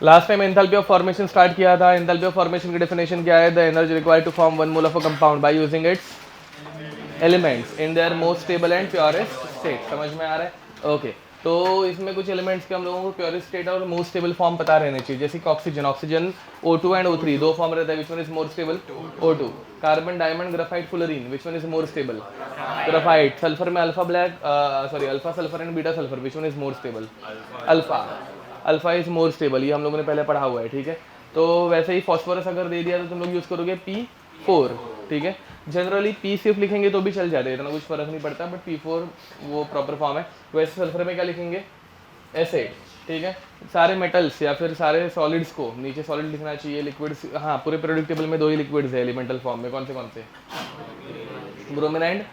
Last time enthalpy of formation start किया था। Enthalpy of formation की डेफिनेशन क्या है? The energy required to form one mole of a compound by using its elements in their most stable and purest state. समझ में आ रहा है? ओके तो इसमें कुछ एलिमेंट्स के हम लोगों को प्योरेस्ट स्टेट और मोस्ट स्टेबल फॉर्म पता रहने चाहिए। जैसे कि oxygen, oxygen O2 and O3 दो फॉर्म रहता है, which one is more stable? O2। Carbon, diamond, graphite, fullerene, which one is more stable? Graphite. Sulphur में alpha black, sorry alpha sulphur and beta sulphur, which one is more stable? Alpha. Alpha is more stable, ये हम लोगों ने पहले पढ़ा हुआ है, ठीक है। तो वैसे ही फॉस्फोरस अगर दे दिया तो तुम लोग यूज करोगे P4, ठीक है। जनरली P सिर्फ लिखेंगे तो भी चल जाता है, इतना कुछ फर्क नहीं पड़ता, बट P4 वो प्रॉपर फॉर्म है। वैसे सल्फर में क्या लिखेंगे? एसिड, ठीक है। सारे मेटल्स या फिर सारे सॉलिड्स को नीचे सॉलिड लिखना चाहिए, लिक्विड्स, हाँ पूरे पीरियोडिक टेबल में दो ही लिक्विड्स है एलिमेंटल फॉर्म में। कौन से? Bromine and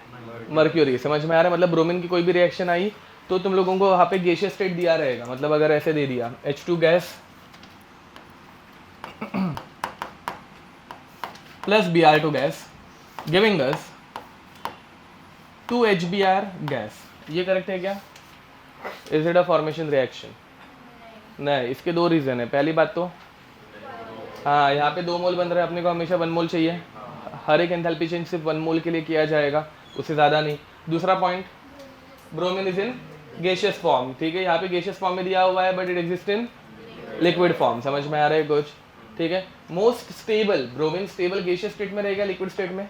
mercury. समझ में आ रहा है? मतलब ब्रोमीन की कोई भी रिएक्शन आई तो तुम लोगों को वहाँ पे गैसियस स्टेट दिया रहेगा। मतलब अगर ऐसे दे दिया H2 gas plus Br2 gas giving अस 2HBr गैस, ये करेक्ट है क्या? Is it a formation reaction? नहीं, इसके दो रीजन है। पहली बात तो हाँ यहाँ पे 2 मोल बन रहा है, अपने को हमेशा 1 मोल चाहिए। हर एक एंथैल्पी चेंज सिर्फ 1 मोल के लिए किया जाएगा, उससे ज़्यादा नहीं। दूसरा point, bromine is in gaseous form, ठीक है। यहाँ पे गैसियस फॉर्म में दिया हुआ है but it exist in liquid form. समझ में आ रहा है कुछ? ठीक है। Most stable, bromine stable gaseous state में रहेगा, लिक्विड स्टेट में?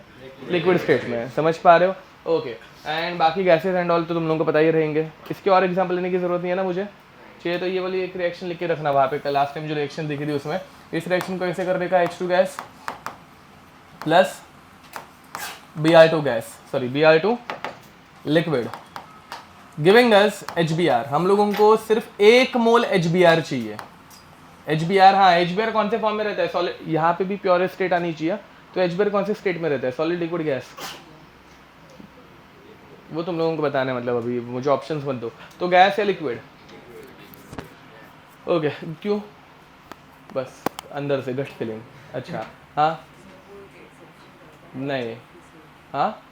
लिक्विड स्टेट में। समझ पा रहे हो? ओके। एंड बाकी गैसेस एंड ऑल तो तुम लोगों को पता ही रहेंगे, इसके और एग्जाम्पल लेने की जरूरत नहीं है ना मुझे। चाहिए तो ये वाली एक रिएक्शन लिख के रखना वहाँ पे, लास्ट टाइम जो रिएक्शन दिखी थी उसमें। इस रिएक्शन को ऐसे करने का H2 gas plus Br2 gas, sorry Br2 liquid giving us HBr। हम लोगों को सिर्फ 1 मोल HBr चाहिए। HBr, हाँ HBr कौन से फॉर्म में रहता है? सॉलिड। यहाँ पे भी प्योर स्टेट आनी चाहिए, तो HBr कौन से स्टेट में रहता है? Solid, liquid, gas? वो तुम लोगों को बताना है, मतलब अभी मुझे ऑप्शंस मत दो। तो गैस या लिक्विड? ओके क्यों? बस अंदर से गट फीलिंग। अच्छा हाँ, नहीं, हाँ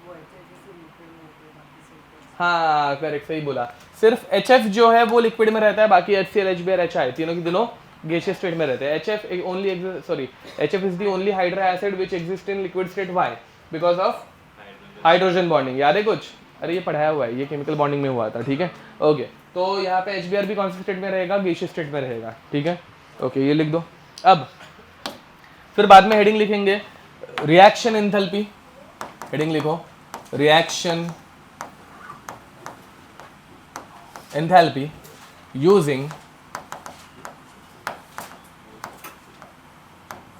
हाँ करेक्ट, सही बोला। सिर्फ HF जो है वो लिक्विड में रहता है, बाकी HCl, HBr, HI तीनों की तीनों गैसियस स्टेट में रहते हैं। HF only, sorry HF is the only hydra acid which exist in liquid state. Why? Because of hydrogen bonding. याद है कुछ? अरे ये पढ़ाया हुआ है, ये केमिकल बॉन्डिंग में हुआ था, ठीक है। ओके तो यहाँ पे HBr भी कौन से स्टेट में रहेगा? गैसियस स्टेट में रहेगा, ठीक है। ओके ये लिख दो। अब फिर बाद में हेडिंग लिखेंगे रिएक्शन एंथैल्पी। हेडिंग लिखो reaction enthalpy using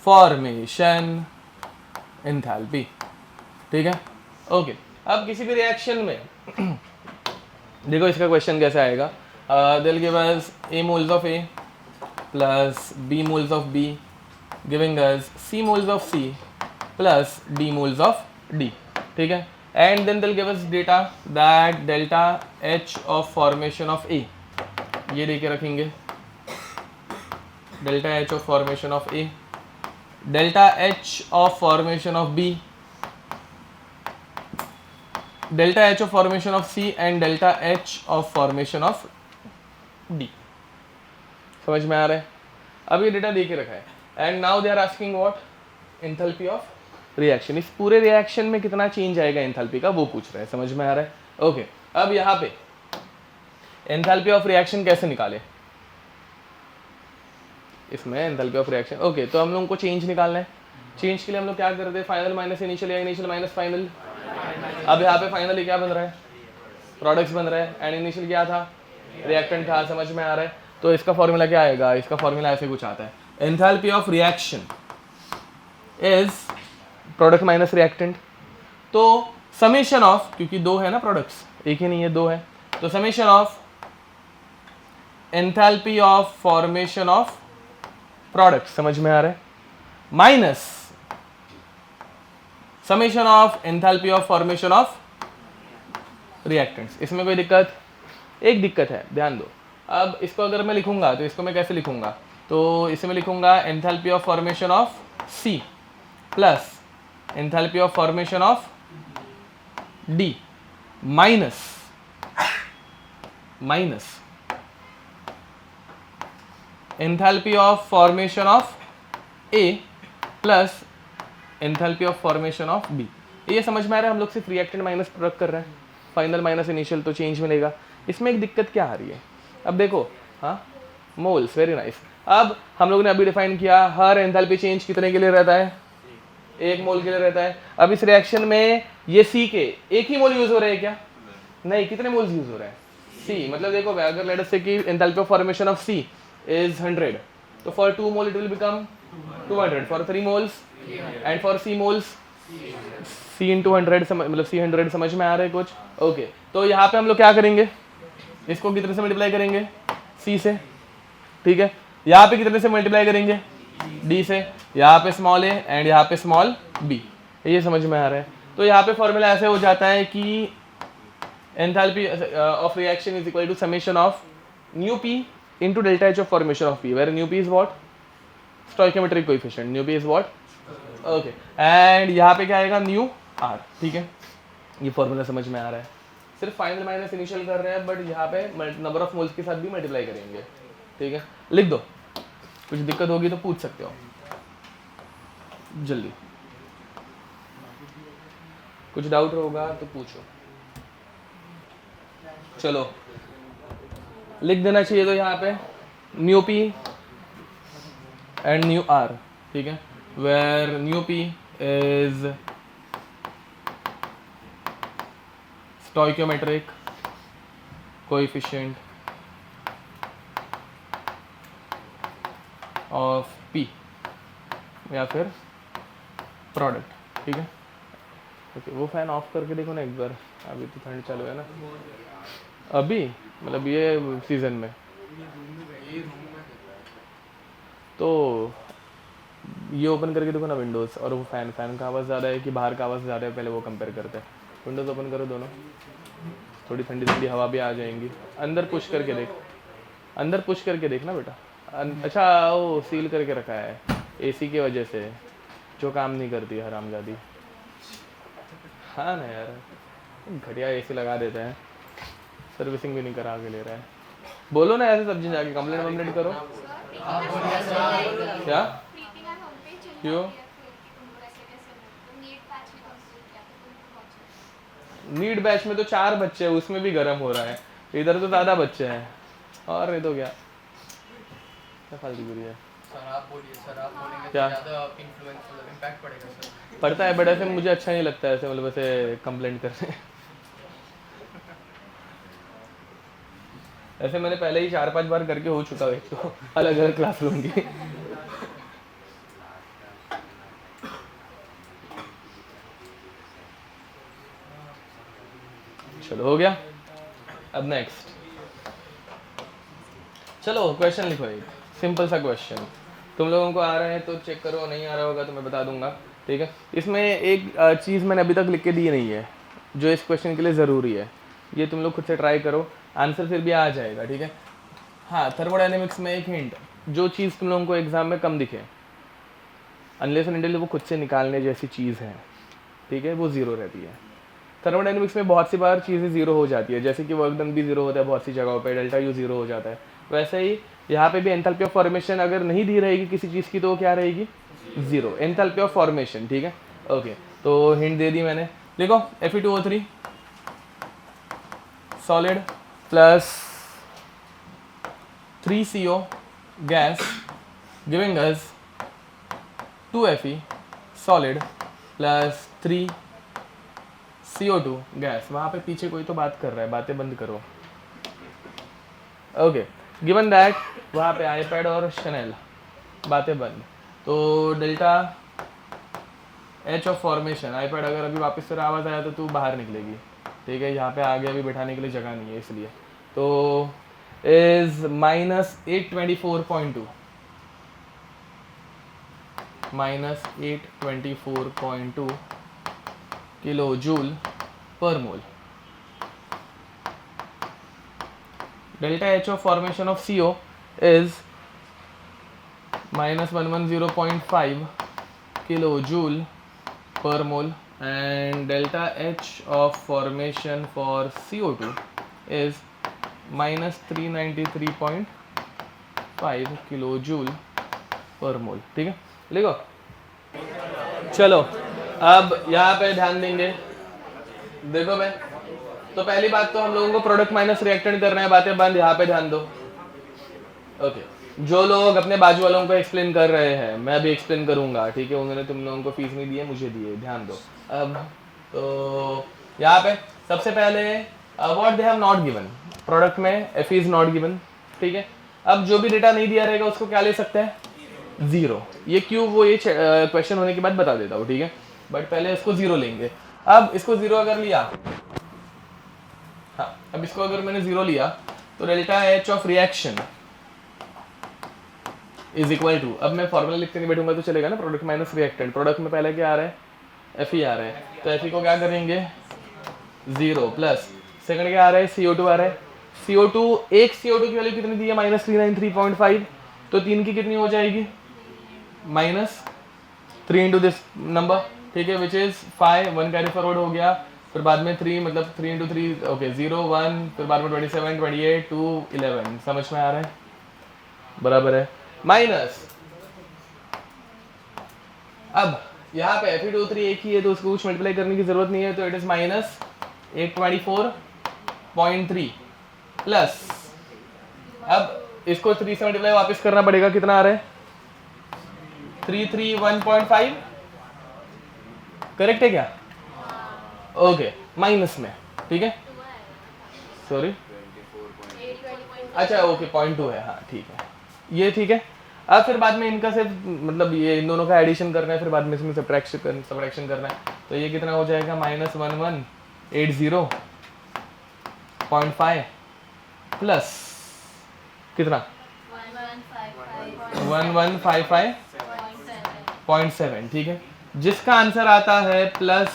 formation enthalpy, ठीक है। ओके अब किसी भी रिएक्शन में देखो इसका क्वेश्चन कैसे आएगा। दिल give us A moles of A plus B moles of B giving us C moles of C plus D moles of D, ठीक है। एंड देन दिल give us data that delta H of formation of A, ये देके रखेंगे delta H of formation of A, delta H of formation of B, delta H of formation of C and delta H of formation of D। समझ में आ रहा है? अब ये डेटा दे के रखा है and now they are asking what? Enthalpy of reaction. इस पूरे रिएक्शन में कितना चेंज आएगा एंथैल्पी का, वो पूछ रहे हैं। समझ में आ रहा है? ओके अब यहाँ पे एंथैल्पी ऑफ रिएक्शन कैसे निकाले? इसमें एंथैल्पी ऑफ रिएक्शन, ओके तो हम लोगों को चेंज निकालना है। चेंज के लिए हम लोग क्या करते हैं? फाइनल माइनस इनिशियल या इनिशियल माइनस फाइनल। अब यहाँ पे फाइनली क्या बन रहा है? प्रोडक्ट्स बन रहा है एंड इनिशियल क्या था? रिएक्टेंट था। समझ में आ रहा है? तो इसका फॉर्मूला क्या आएगा? इसका फॉर्मूला ऐसे कुछ आता है, enthalpy of reaction is product minus reactant. तो समेशन ऑफ, क्योंकि दो है ना प्रोडक्ट्स, एक ही नहीं है, दो है, तो summation of enthalpy of formation of product, समझ में आ रहा है, minus summation of enthalpy of formation of reactants. इसमें कोई दिक्कत? एक दिक्कत है, ध्यान दो। अब इसको अगर मैं लिखूंगा तो इसको मैं कैसे लिखूंगा? तो इसे मैं लिखूंगा enthalpy of formation of C plus enthalpy of formation of D minus enthalpy of formation of A plus enthalpy of formation of B. ये समझ में आ रहा है, हम लोग सिर्फ रिएक्टेंट माइनस प्रोडक्ट कर रहे हैं, फाइनल माइनस इनिशियल तो चेंज मिलेगा। इसमें एक दिक्कत क्या आ रही है, अब देखो, हाँ मोल्स, वेरी नाइस। अब हम लोग ने अभी डिफाइन किया हर एंथैल्पी चेंज कितने के लिए रहता है, 1 मोल के लिए रहता है। अब इस रिएक्शन में ये सी के एक ही मोल यूज हो रहे हैं क्या, नहीं, कितने मोल्स यूज हो रहे हैं, सी। मतलब देखो अगर लेट अस से कि enthalpy of formation of C is 100, तो for 2 mole it will become 200, for 3 moles and for C moles C into 100, मतलब सी 100 समझ में आ रहा है कुछ। ओके तो यहाँ पे हम लोग क्या करेंगे, इसको कितने से मल्टीप्लाई करेंगे, सी से, ठीक है। यहाँ पे कितने से मल्टीप्लाई करेंगे, डी से, यहाँ पे स्मॉल ए एंड यहाँ पे स्मॉल बी, ये समझ में आ रहा है। तो यहाँ पे फॉर्मूला ऐसे हो जाता है कि enthalpy of reaction is equal to summation of nu P into delta H of formation of P, where nu P is what, stoichiometric coefficient, nu P is what, okay. And यहाँ पे क्या आएगा, new R, ठीक है। ये formula समझ में आ रहा है, सिर्फ फाइनल माइनस इनिशियल कर रहे हैं, बट यहाँ पे नंबर ऑफ मोल्स के साथ भी मल्टीप्लाई करेंगे, ठीक है। लिख दो, कुछ दिक्कत होगी तो पूछ सकते हो जल्दी, कुछ डाउट होगा तो पूछो। चलो लिख देना चाहिए तो यहाँ पे nu P and nu R, ठीक है, where nu P is stoichiometric coefficient of P या फिर प्रोडक्ट, ठीक है। ओके वो फैन ऑफ करके देखो ना एक बार, अभी तो ठंड चालू है ना अभी, मतलब ये सीजन में, तो ये ओपन करके देखो ना विंडोज़, और वो फैन का आवाज़ ज़्यादा है कि बाहर का आवाज़ ज़्यादा है, पहले वो कंपेयर करते हैं। विंडोज़ ओपन करो दोनों, थोड़ी ठंडी ठंडी हवा भी आ जाएंगी। अंदर पुश करके देख, अंदर पुश करके देखना बेटा। अच्छा वो सील करके रखा है एसी की वजह से, जो काम नहीं करती हरामजादी। हाँ ना यार, घटिया एसी लगा देते हैं, सर्विसिंग भी नहीं करा के ले रहा है। बोलो ना ऐसे सब जाके कंप्लेंट वम्प्लेंट करो। क्या क्यों, नीट बैच में तो 4 बच्चे हैं, उसमें भी गर्म हो रहा है, इधर तो ज़्यादा बच्चे हैं। और ये तो क्या फालतू गिरी है सर, आप बोलिए सर, आप बोलेंगे क्या? तो ज़्यादा इन्फ्लुएंस मतलब इम्पैक्ट पड़ेगा सर। पड़ता है बट ऐसे मुझे अच्छा नहीं लगता है ऐसे, मतलब ऐसे कंप्लेंट करने। ऐसे मैंने पहले ही 4-5 बार करके हो चुका है, तो अलग अलग क्लासरूम की। चलो हो गया, अब नेक्स्ट चलो क्वेश्चन लिखो, एक सिंपल सा क्वेश्चन। तुम लोगों को आ रहा है तो चेक करो, नहीं आ रहा होगा तो मैं बता दूंगा, ठीक है। इसमें एक चीज़ मैंने अभी तक लिख के दी नहीं है जो इस क्वेश्चन के लिए ज़रूरी है, ये तुम लोग खुद से ट्राई करो, आंसर फिर भी आ जाएगा, ठीक है। हाँ थर्मोडाइनमिक्स में एक हिंट, जो चीज़ तुम लोगों को एग्जाम में कम दिखे, अनलेस एंड अनटिल वो खुद से निकालने जैसी चीज़ है, ठीक है, वो ज़ीरो रहती है। थर्मोडाइनमिक्स में बहुत सी बार चीज़ें ज़ीरो हो जाती है, जैसे कि वर्क डन भी ज़ीरो होता है बहुत सी जगहों पे, डेल्टा यू ज़ीरो हो जाता है। वैसे ही यहाँ पे भी एंथैल्पी ऑफ फॉर्मेशन अगर नहीं दी रहेगी किसी चीज़ की तो वो क्या रहेगी, ज़ीरो, एंथैल्पी ऑफ फॉर्मेशन, ठीक है। ओके तो हिंट दे दी मैंने, देखो Fe2O3 solid plus 3CO gas giving अस 2Fe solid plus 3CO2 gas. वहाँ पे पीछे कोई तो बात कर रहा है, बातें बंद करो। ओके गिवन दैट वहाँ पे आईपैड और शनेल, बातें बंद। तो delta H of formation, iPad अगर अभी वापस से आवाज़ आया तो तू बाहर निकलेगी, ठीक है, यहाँ पे आगे अभी बैठाने के लिए जगह नहीं है इसलिए। तो is -824.2 -824.2 kilo joule per mole. Delta H of formation of CO is -110.5 kilojoule per mole, and delta H of formation for CO2 is -393.5 5 kilo joule per mole. ठीक है, लिखो। चलो अब यहाँ पे ध्यान देंगे, देखो भाई, तो पहली बात तो हम लोगों को प्रोडक्ट माइनस रिएक्टेंट करना है, बातें बंद, यहाँ पे ध्यान दो। ओके, जो लोग अपने बाजू वालों को एक्सप्लेन कर रहे हैं, मैं भी एक्सप्लेन करूंगा, ठीक है, उन्होंने तुम लोगों को फीस नहीं दी है, मुझे दी है, ध्यान दो। अब तो यहाँ पे सबसे पहले what they have not given, product में एफ इज नॉट गिवन, ठीक है। अब जो भी डेटा नहीं दिया रहेगा उसको क्या ले सकते हैं, जीरो। ये क्यों, वो ये क्वेश्चन होने के बाद बता देता हूँ, ठीक है, बट पहले इसको जीरो लेंगे। अब इसको जीरो अगर लिया, हाँ, अब इसको अगर मैंने जीरो लिया तो delta H of reaction is equal to, अब मैं फॉर्मूला लिखते नहीं बैठूंगा तो चलेगा ना, प्रोडक्ट माइनस रिएक्टेंट, प्रोडक्ट में पहले क्या आ रहा है, एफ ई आ रहा है, तो एफ ई को क्या करेंगे, जीरो प्लस सेकंड क्या आ रहा है, CO2 आ रहा है, CO2, एक CO2 की वैल्यू कितनी दी है, -393.5, तो 3 की कितनी हो जाएगी, -3 इंटू दिस नंबर, ठीक है, विच इज 5, 1 कैरी फॉरवर्ड हो गया, फिर बाद में 3, मतलब 3 इंटू 3, ओके 0 1, फिर बाद में 27, 28, 2, 11, समझ में आ रहा है, बराबर है, माइनस, अब यहाँ पे Fe23 एक ही है तो उसको कुछ मल्टीप्लाई करने की जरूरत नहीं है, तो इट इज -824.3 प्लस, अब इसको 3 से मल्टीप्लाई वापस करना पड़ेगा, कितना आ रहा है, 331.5, करेक्ट है क्या, ओके, माइनस में, ठीक है, सॉरी, अच्छा ओके 0.2 है, हाँ ठीक है, ये ठीक है। अब फिर बाद में इनका सिर्फ मतलब ये इन दोनों का एडिशन करना है, फिर बाद में इसमें सब्ट्रैक्शन करना है, तो ये कितना हो जाएगा, -1180.5 प्लस कितना 1155.7, ठीक है, जिसका आंसर आता है plus,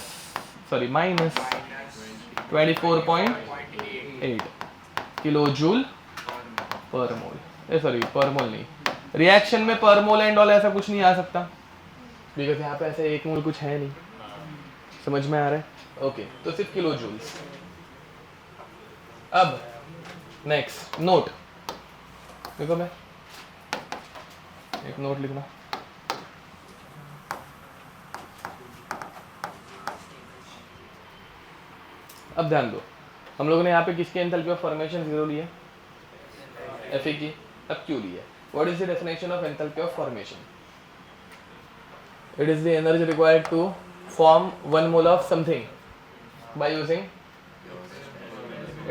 sorry -24.8 kilo joule per मोल, सॉरी पर मोल नहीं, रिएक्शन में पर मोल एंड ऑल ऐसा कुछ नहीं आ सकता, बिकॉज यहाँ पे ऐसे एक मोल कुछ है नहीं, समझ में आ रहा है, ओके, तो सिर्फ किलो जूल्स। अब नेक्स्ट नोट, देखो मैं एक नोट लिखना, अब ध्यान दो, हम लोगों ने यहाँ पे किसकी एंथैल्पी ऑफ फॉर्मेशन जीरो ली है, Fe की, अब क्यों ली है, what is the definition of enthalpy of formation, it is the energy required to form 1 mole of something by using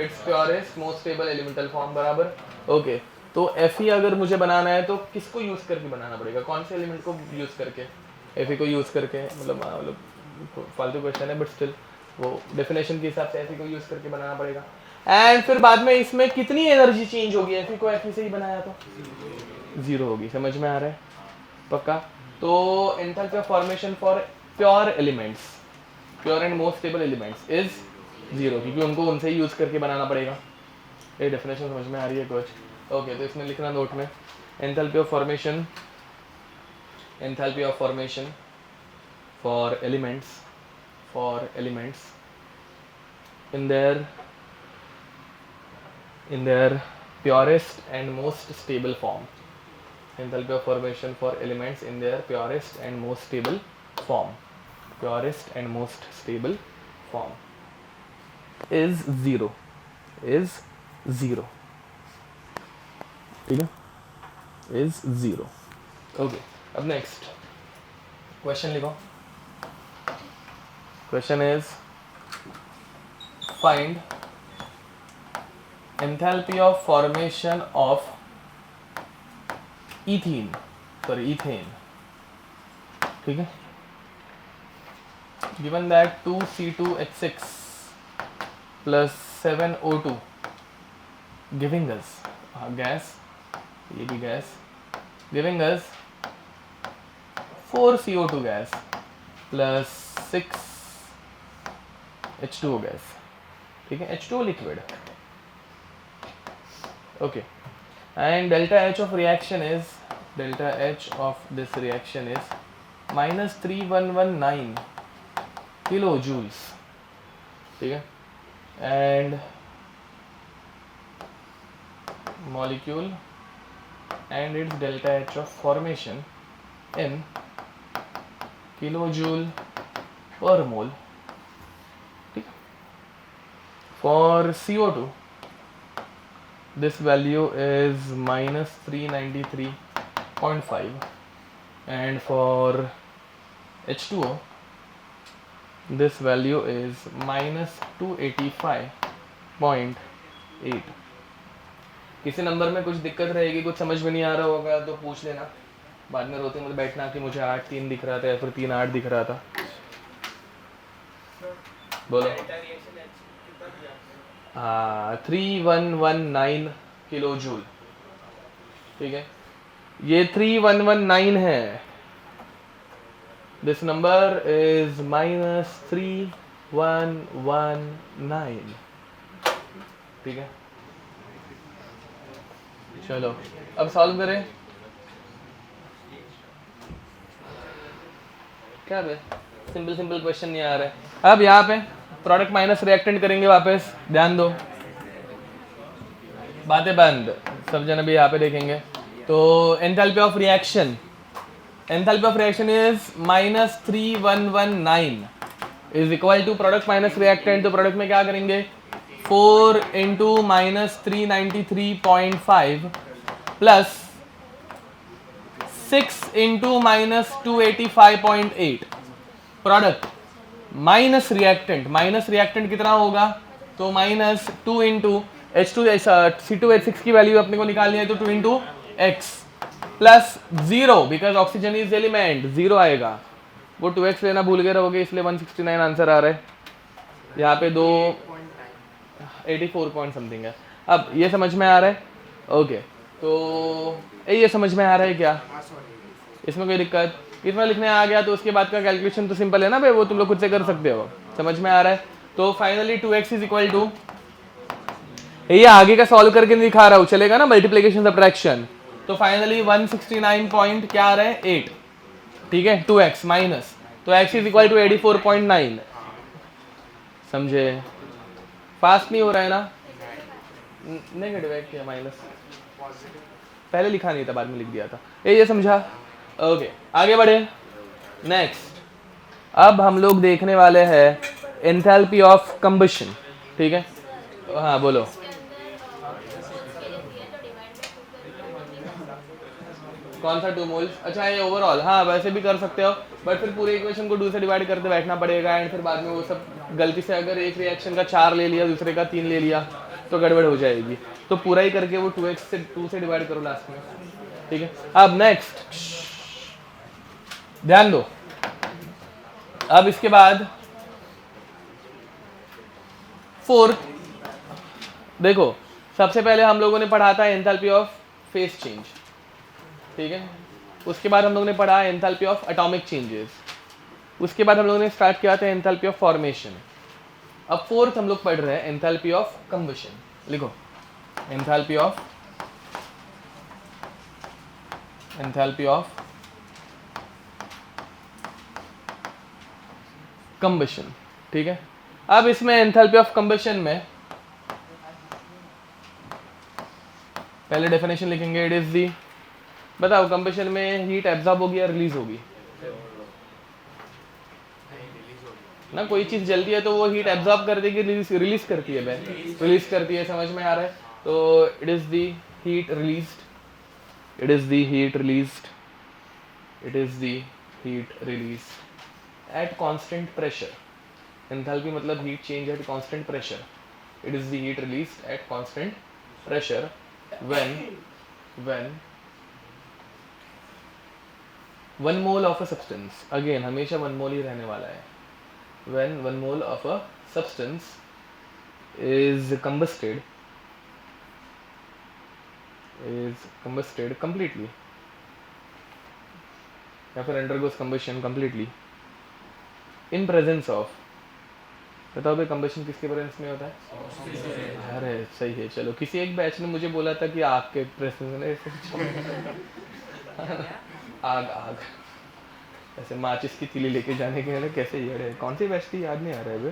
its purest most stable elemental form, बराबर, okay, तो Fe अगर मुझे बनाना है तो किसको यूज करके बनाना पड़ेगा, कौन से एलिमेंट को यूज करके, Fe को यूज करके, मतलब फालतू क्वेश्चन है बट स्टिल वो डेफिनेशन के हिसाब से Fe को यूज करके बनाना पड़ेगा, एंड फिर बाद में इसमें कितनी एनर्जी चेंज होगी, Fe को Fe से ही बनाया तो जीरो होगी, समझ में आ रहा है, पक्का। तो enthalpy of formation for pure elements, pure and most stable elements is zero, क्योंकि उनको उनसे ही यूज करके बनाना पड़ेगा, ये डेफिनेशन समझ में आ रही है कुछ, ओके, तो इसमें लिखना नोट में, enthalpy of formation for elements in their purest and most stable form, enthalpy of formation for elements in their purest and most stable form is zero, ठीक है, is zero, okay। अब next question लिखो, question is find enthalpy of formation of ethane, ठीक है, given that 2C2H6 plus 7O2 giving us gas, ये भी gas, giving us 4CO2 gas plus 6H2O gas, ठीक है, H2O liquid, okay, and delta H of this reaction is -3119 kilojoules, ठीक है, and molecule and its delta H of formation in kilojoule per mole. ठीक है. For CO2 this value is minus 393.5 and for H2O this value is minus 285.8. किसी number में कुछ दिक्कत रहेगी, कुछ समझ में नहीं आ रहा होगा तो पूछ लेना, बाद में रोते मत बैठना कि मुझे 8-3 दिख रहा था या फिर 3-8 दिख रहा था. बोलो. 3119 किलो जूल. ठीक है, ये 3119 है. This number is minus 3119. ठीक है, चलो अब सॉल्व करें. क्या है, सिंपल सिंपल क्वेश्चन नहीं आ रहा है. अब यहाँ पे प्रोडक्ट माइनस रिएक्टेंट करेंगे वापस. ध्यान दो, बातें बंद, सब जन अभी यहाँ पे देखेंगे. तो enthalpy of reaction, enthalpy of reaction is minus 3119 is equal to product minus reactant. तो प्रोडक्ट में क्या करेंगे, 4 into minus 393.5 plus 6 into minus 285.8. Product minus reactant, minus reactant कितना होगा, तो माइनस 2 इंटू C2H6 की वैल्यू अपने को निकालनी है, तो 2 into x plus 0 because oxygen is element, 0 आएगा. वो 2x लेना भूल गए रहोगे, इसलिए 169 आंसर आ रहा है. यहाँ पे 84 पॉइंट समथिंग है. अब ये समझ में आ रहा है. ओके, तो ये समझ में आ रहा है क्या, इसमें कोई दिक्कत, इसमें लिखने आ गया तो उसके बाद का कैलकुलेशन तो सिंपल है ना भाई, वो तुम लोग खुद से कर सकते हो. समझ में आ रहा है. तो finally 2x is equal to, ये आगे का सॉल्व करके नहीं दिखा रहा हूँ, चलेगा ना, मल्टीप्लिकेशन सब्ट्रैक्शन. तो फाइनली 169 पॉइंट क्या आ रहा है, 8. ठीक है, 2x माइनस, तो x इज इक्वल टू 84.9. समझे, फास्ट नहीं हो रहा है ना. नेगेटिव है क्या, माइनस पहले लिखा नहीं था, बाद में लिख दिया था. ये समझा. ओके, आगे बढ़े. नेक्स्ट, अब हम लोग देखने वाले हैं एंथैल्पी ऑफ कंबशन. ठीक है, हाँ बोलो. कौन सा 2 मोल्स, अच्छा ये ओवरऑल, हाँ वैसे भी कर सकते हो, बट फिर पूरे इक्वेशन को 2 से डिवाइड करते बैठना पड़ेगा, एंड फिर बाद में वो सब गलती से अगर एक रिएक्शन का 4 ले लिया, दूसरे का 3 ले लिया, तो गड़बड़ हो जाएगी. तो पूरा ही करके वो 2 से डिवाइड करो लास्ट में. ठीक है, अब नेक्स्ट ध्यान दो. अब इसके बाद फोर्थ, देखो सबसे पहले हम लोगों ने पढ़ा था एंथैल्पी ऑफ फेज चेंज. ठीक है, उसके बाद हम लोगों ने पढ़ा एंथैल्पी ऑफ एटॉमिक चेंजेस. उसके बाद हम लोगों ने स्टार्ट किया था एंथैल्पी ऑफ फॉर्मेशन. अब फोर्थ हम लोग पढ़ रहे हैं एंथैल्पी ऑफ कंबशन. लिखो, एंथैल्पी ऑफ कंबशन. ठीक है, अब इसमें एंथैल्पी ऑफ कंबशन में पहले डेफिनेशन लिखेंगे. इट इज दी, बताओ कंबशन में हीट एब्जॉर्ब होगी या रिलीज होगी ना. कोई चीज जलती है तो वो हीट एब्जॉर्ब कर देगी, रिलीज करती है, रिलीज करती है. समझ में आ रहा है. तो it is the heat released, it is the heat released, it is the heat released at constant pressure. Enthalpy मतलब heat change at constant pressure. It is the heat released at constant pressure when 1 mole of a substance, again हमेशा 1 mole ही रहने वाला है. when 1 mole of a substance is combusted completely या फिर undergoes combustion completely in presence of, बताओ भाई combustion किसके presence में होता है. अरे सही है. चलो, किसी एक बैच ने मुझे बोला था कि आपके प्रेजेंस में आग ऐसे माचिस की तीली लेके जाने के लिए कैसे ये है. कौन सी बैच थी याद नहीं आ रहा है बे.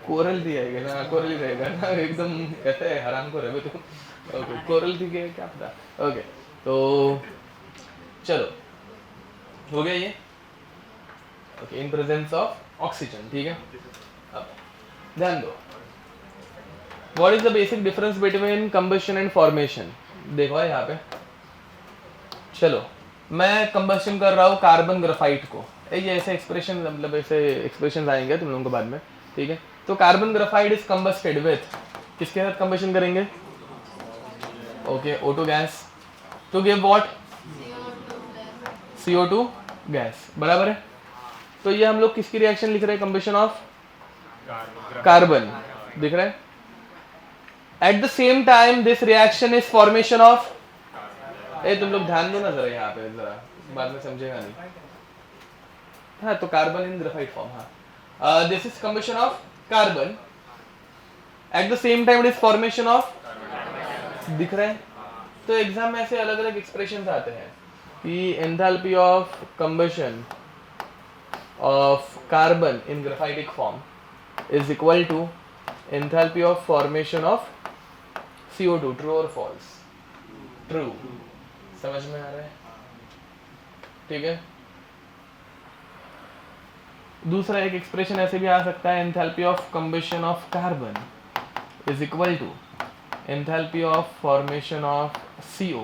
कोरल थी आएगा ना, कोरल ही रहेगा ना, एकदम कैसे हराम को रहे तो. ओके, कोरल थी क्या पता. ओके, तो चलो हो गया ये, okay, in presence of oxygen, ठीक है। अब ध्यान दो, what is the basic difference between combustion and formation. देखो यहाँ पे, चलो मैं कंबशन कर रहा हूँ कार्बन ग्राफाइट को, ये ऐसे एक्सप्रेशन, मतलब ऐसे एक्सप्रेशन आएंगे तुम लोगों को बाद में, ठीक है। तो carbon graphite is combusted with, किसके साथ कंबशन करेंगे, okay, O2 gas, to give what, CO2 gas, बराबर है। तो ये हम लोग किसकी रिएक्शन लिख रहे हैं, कंबशन ऑफ कार्बन, दिख रहा है। At the same time this reaction is formation of, तुम लोग ध्यान दो ना जरा यहाँ पे, जरा बाद में समझेगा नहीं, हाँ, तो कार्बन इन ग्राफाइट फॉर्म, हाँ, this is combustion of carbon, at the same time it is formation of, दिख रहा है। तो एग्जाम में ऐसे अलग अलग एक्सप्रेशंस आते हैं कि enthalpy of combustion of carbon in graphitic form is equal to enthalpy of formation of CO2, true और फॉल्स, ट्रू, समझ में आ रहा है, ठीक है। दूसरा एक एक्सप्रेशन ऐसे भी आ सकता है, enthalpy of combustion of carbon is equal to enthalpy of formation of CO।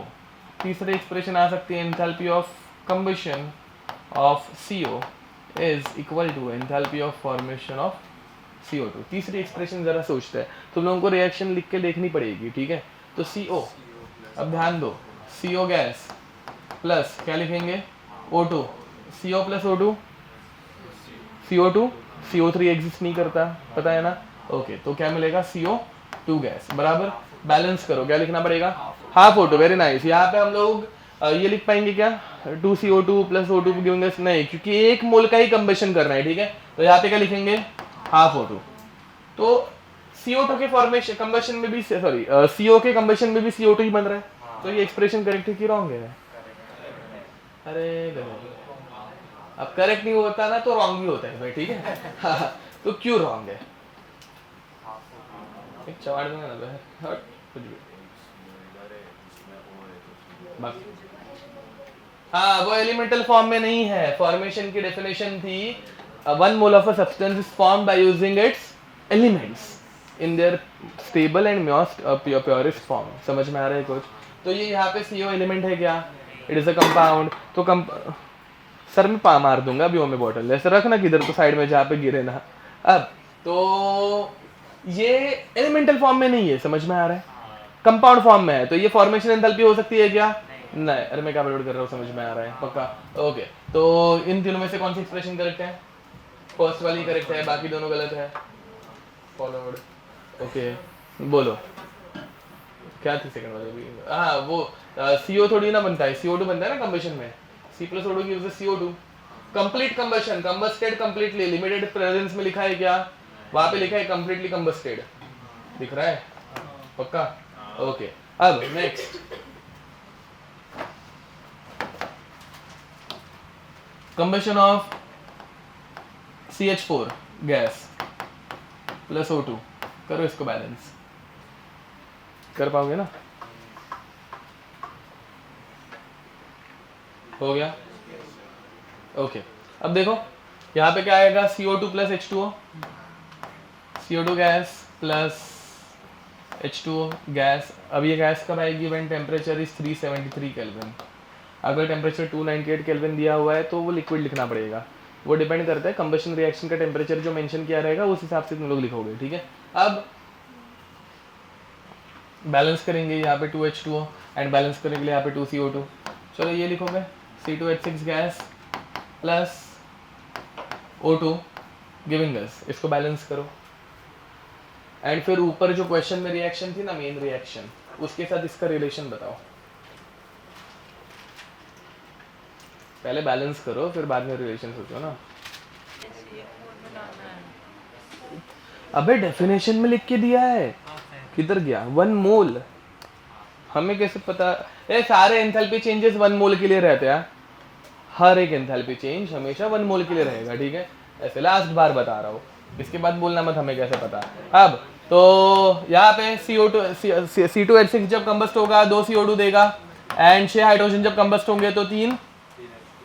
तीसरी एक्सप्रेशन आ सकती है, enthalpy of combustion of CO is equal to enthalpy of formation of CO2। तीसरी एक्सप्रेशन जरा सोचते हैं, तुम लोगों को रिएक्शन लिख के देखनी पड़ेगी, ठीक है। तो CO, अब ध्यान दो, CO गैस प्लस क्या लिखेंगे, O2, CO plus O2, CO2, CO3 exist नहीं करता, पता है ना, ओके, तो क्या मिलेगा, CO2 गैस, बराबर, बैलेंस करो, क्या लिखना पड़ेगा, हाफ O2, वेरी नाइस। यहाँ पे हम लोग ये लिख पाएंगे क्या, 2CO2 plus O2 giving us, नहीं, क्योंकि एक मोल का ही कंबशन करना है, ठीक है। तो यहाँ पे क्या लिखेंगे, हाफ O2। तो CO2 के फॉर्मेशन कंबशन में भी, सॉरी, CO के कंबशन में भी CO2 ही बन रहा है, तो ये एक्सप्रेशन करेक्ट है कि रॉन्ग है, अरे गलत, अब करेक्ट नहीं होता ना तो रॉन्ग भी होता है भाई, ठीक है। तो क्यों रॉन्ग है, एक चवाड़ दूंगा ना भाई, हट कुछ भी, बस, हाँ, वो एलिमेंटल फॉर्म में नहीं है। फॉर्मेशन की डेफिनेशन थी, 1 mole of a substance is formed by using its elements in there stable and most purest form, समझ में आ रहा है कुछ। तो ये यहाँ पे CO एलिमेंट है क्या, इट इज अ कंपाउंड, तो सर में पा मार दूंगा अभी, वो में बॉटल ऐसे रखना किधर, तो साइड में जहाँ पे गिरे ना। अब तो ये एलिमेंटल फॉर्म में नहीं है, समझ में आ रहा है, कंपाउंड फॉर्म में है, तो ये फॉर्मेशन एंथैल्पी हो सकती है क्या, नहीं, अरे मैं क्या बड़बड़ कर रहा हूँ, समझ में आ रहा है पक्का, ओके। तो इन तीनों में से कौन सी एक्सप्रेशन करेक्ट है, फर्स्ट वाली करेक्ट है, बाकी दोनों गलत है, फॉलोड, ओके, बोलो क्या थी सेकंड वाली भी, हाँ, वो CO थोड़ी ना बनता है, CO2 बनता है ना कंबशन में, C plus O2 gives us CO2, complete combustion, combusted completely, limited presence में लिखा है क्या, वहां पे लिखा है कंप्लीटली कंबस्टेड, दिख रहा है पक्का, ओके। अब next, combustion of CH4 gas plus O2, करो इसको बैलेंस, कर पाओगे ना, हो गया, ओके। अब देखो यहाँ पे क्या आएगा, CO2 plus H2O, CO2 gas plus H2O gas. अब ये गैस कब आएगी, व्हेन टेम्परेचर इज 373 केल्विन। अगर टेम्परेचर 298 केल्विन दिया हुआ है तो वो लिक्विड लिखना पड़ेगा, वो डिपेंड करता है कंबशन रिएक्शन का टेम्परेचर जो मेंशन किया रहेगा उस हिसाब से तुम लोग लिखोगे, ठीक है। अब बैलेंस करेंगे यहाँ पे 2H2O एंड बैलेंस करने के लिए यहाँ पे 2CO2, चलो ये लिखोगे C2H6 gas plus O2 giving us, इसको बैलेंस करो एंड फिर ऊपर जो क्वेश्चन में रिएक्शन थी ना, मेन रिएक्शन, उसके साथ इसका रिलेशन बताओ, पहले बैलेंस करो फिर बाद में रिलेशन सोचो ना। अबे डेफिनेशन में लिख के दिया है, किधर गया, 1 मोल, हमें कैसे पता, ये सारे एंथैल्पी चेंजेस 1 मोल के लिए रहते हैं, हर एक एंथैल्पी चेंज हमेशा 1 मोल के लिए रहेगा, ठीक है, ऐसे लास्ट बार बता रहा हूँ, इसके बाद बोलना मत हमें कैसे पता। अब तो यहाँ पे C2H6 जब कंबस्ट होगा 2 CO2 देगा, एंड 6 हाइड्रोजन जब कंबस्ट होंगे तो 3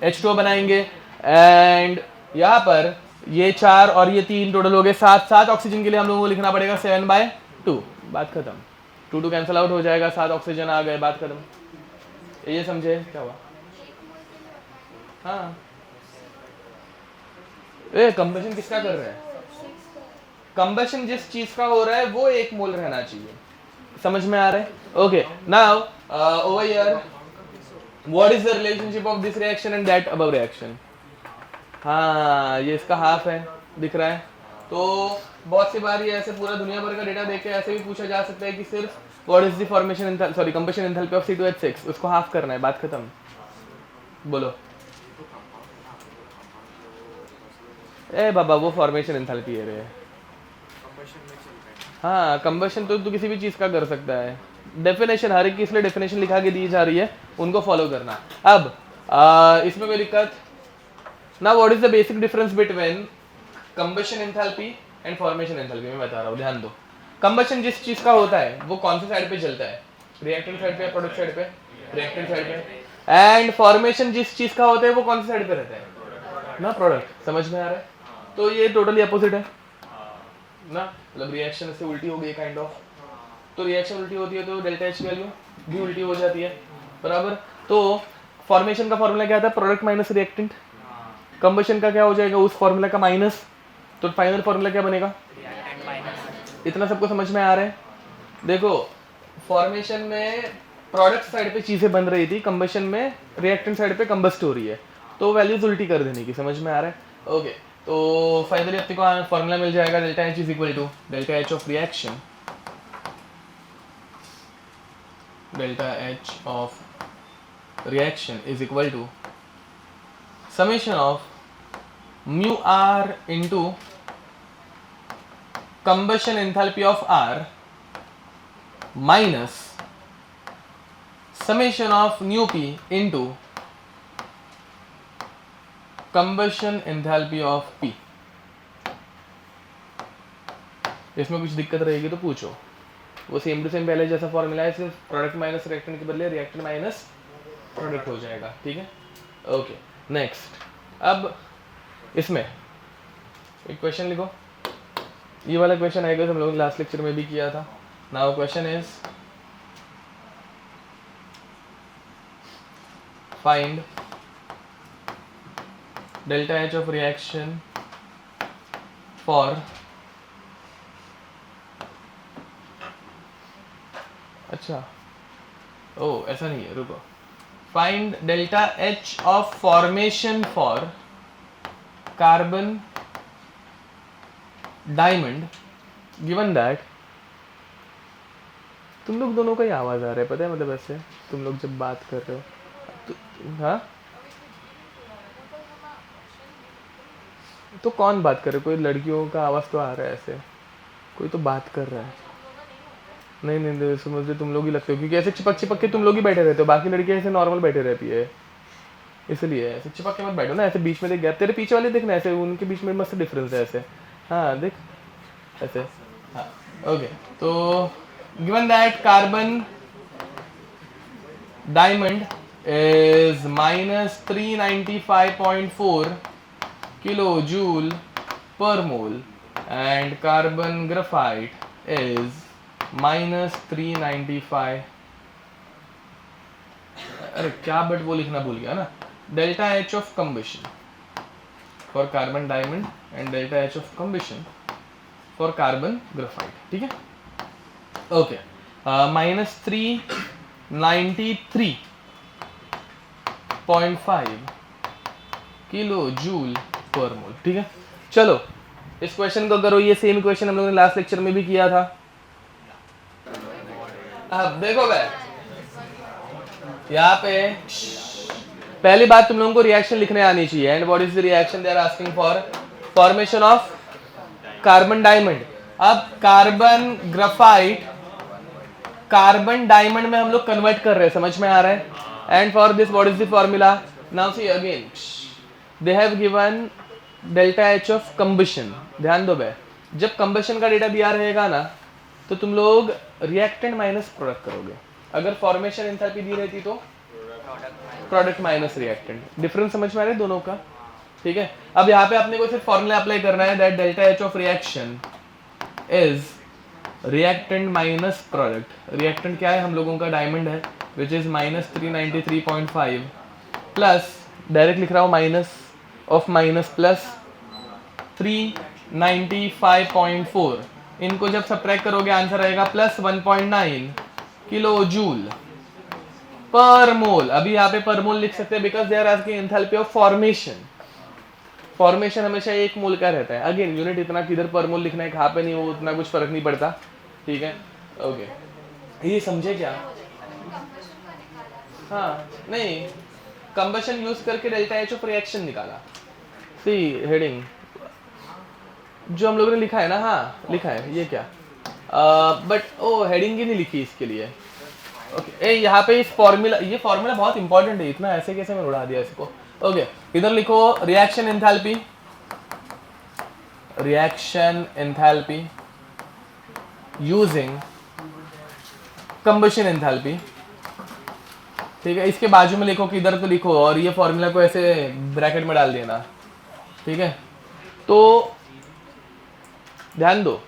H2O बनाएंगे, एंड यहाँ पर ये 4 और ये 3 टोटल हो गए 7। 7 ऑक्सीजन के लिए हम लोगों को लिखना पड़ेगा 7/2, बात खत्म। 2 2 कैंसिल आउट हो जाएगा, 7 ऑक्सीजन आ गए, बात खत्म। ये समझे क्या हुआ? हाँ, ए कंबशन किसका कर रहे हैं? कंबशन जिस चीज का हो रहा है वो 1 मोल रहना चाहिए, समझ में आ रहा है? Okay, now over here what is the relationship of this reaction and that above reaction? हाँ, ये इसका हाफ है, दिख रहा है। तो बहुत सी बार ये ऐसे पूरा दुनिया भर का डेटा देख के ऐसे भी पूछा जा सकता है कि सिर्फ what is the formation sorry combustion enthalpy of C2H6, उसको हाफ करना है, बात खत्म। बोलो ए बाबा, वो फॉर्मेशन एंथैल्पी है रे। हाँ, कंबशन तो तू किसी भी चीज का कर सकता है। डेफिनेशन हर एक की इसलिए डेफिनेशन लिखा के दी जा रही है, उनको फॉलो करना। अब इसमें कोई दिक्कत ना? What is the basic difference between combustion enthalpy and formation enthalpy? मैं बता रहा हूँ, ध्यान दो। कंबशन जिस चीज का होता है वो कौन सी साइड पे चलता है? रिएक्टेंट साइड पे या प्रोडक्ट साइड पे? रिएक्टेंट साइड पे। एंड फॉर्मेशन जिस चीज का होता है वो कौन सी साइड पे रहता है? ना, प्रोडक्ट। समझ में आ रहा है? तो ये टोटली अपोजिट है ना, मतलब रिएक्शन से उल्टी हो गई काइंड ऑफ। तो रिएक्शन उल्टी होती है तो डेल्टा एच की वैल्यू भी उल्टी हो जाती है, बराबर। तो फॉर्मेशन का फॉर्मूला क्या था? Product minus reactant. कंबशन का क्या हो जाएगा? उस फॉर्मूला का माइनस। तो फाइनल फॉर्मूला क्या बनेगा? इतना सबको समझ में आ रहा है? देखो, फॉर्मेशन में प्रोडक्ट साइड पे चीजें बन रही थी, कंबशन में रिएक्टेंट साइड पे कंबस्ट हो रही है, तो वैल्यूज उल्टी कर देने की। समझ में आ रहा है? ओके, तो फाइनली अपने को फॉर्मूला मिल जाएगा delta H is equal to delta H of reaction, delta H of reaction is equal to summation of mu R into combustion enthalpy of R minus summation of nu P into combustion enthalpy of P. इसमें कुछ दिक्कत रहेगी तो पूछो। वो same to same पहले जैसा formula है, सिर्फ प्रोडक्ट माइनस रिएक्टेंट के बदले रिएक्टेंट माइनस प्रोडक्ट हो जाएगा, ठीक है? Okay, next. अब इसमें एक क्वेश्चन लिखो। ये वाला क्वेश्चन आएगा हम लोगों ने लास्ट लेक्चर में भी किया था। Now question is find delta H of reaction for, अच्छा ओ ऐसा नहीं है, रुको। Find delta H of formation for carbon diamond given that. तुम लोग दोनों का ही आवाज आ रहा है, पता है? मतलब ऐसे तुम लोग जब बात कर रहे हो तो, हाँ, तो कौन बात कर रहे? कोई लड़कियों का आवाज तो आ रहा है ऐसे, कोई तो बात कर रहा है। नहीं नहीं, समझते तुम लोग ही लगते हो, क्योंकि ऐसे चिपक चिपक के तुम लोग ही बैठे रहते हो, बाकी लड़कियां ऐसे नॉर्मल बैठे रहती है, इसलिए ऐसे चिपक के मत बैठो ना। ऐसे बीच में देख गया, तेरे पीछे वाले देखना, ऐसे उनके बीच में मस्त डिफरेंस है ऐसे। हाँ देख ऐसे, हाँ ओके। तो given that carbon diamond is minus 395.4 kilojoule per mole and carbon graphite is minus 395, अरे क्या बट वो लिखना भूल गया ना। Delta H of combustion for carbon diamond and delta H of combustion for carbon graphite, ठीक है? Okay, minus 393.5 kilo joule per mole, ठीक है? चलो इस क्वेश्चन को करो। ये सेम क्वेश्चन हम लोगों ने लास्ट लेक्चर में भी किया था। अब देखो भाई, यहाँ पे पहली बात तुम लोगों को रिएक्शन लिखने आनी चाहिए। And what is the reaction they are asking for? Formation of carbon diamond. अब कार्बन ग्राफाइट कार्बन डायमंड में हम लोग कन्वर्ट कर रहे हैं, समझ में आ रहा है? And for this what is the formula? Now see again they have given delta H of combustion. ध्यान दो भाई, जब कंबशन का डेटा दिया रहेगा ना तो तुम लोग रिएक्टेंट माइनस प्रोडक्ट करोगे। अगर फॉर्मेशन एंथैल्पी दी रहती तो प्रोडक्ट माइनस रिएक्टेंट। डिफरेंस समझ में आ रहा है दोनों का? ठीक है, अब यहाँ पे अपने को सिर्फ फॉर्मूला अप्लाई करना है that delta H of reaction is reactant minus product. Reactant क्या है हम लोगों का? डायमंड है, विच इज -393.5 प्लस, डायरेक्ट लिख रहा हूँ, माइनस ऑफ माइनस प्लस 395.4। इनको जब सब्ट्रैक्ट करोगे आंसर आएगा प्लस 1.9 किलो जूल पर मोल। अभी यहाँ पे पर मोल लिख सकते हैं because they are asking enthalpy of formation. Formation हमेशा 1 मोल का रहता है। अगेन यूनिट इतना किधर पर मोल लिखना है, कहाँ पे नहीं, वो उतना कुछ फर्क नहीं पड़ता। ठीक है, ओके, ये समझे क्या? हाँ नहीं, कंबशन यूज करके डेल्टा एच ऑफ रिएक्शन निकाला। सी हेडिंग जो हम लोगों ने लिखा है ना, हाँ लिखा है, ये क्या बट ओ हेडिंग ही नहीं लिखी इसके लिए। ओके, यहाँ पे इस फॉर्मूला, ये फॉर्मूला बहुत इंपॉर्टेंट है, इतना ऐसे कैसे मैं उड़ा दिया इसको। ओके, इधर लिखो reaction enthalpy, reaction enthalpy using combustion enthalpy. ठीक है, इसके बाजू में लिखो कि इधर तो लिखो, और ये फॉर्मूला को ऐसे ब्रैकेट में डाल देना। ठीक है, तो ध्यान दो,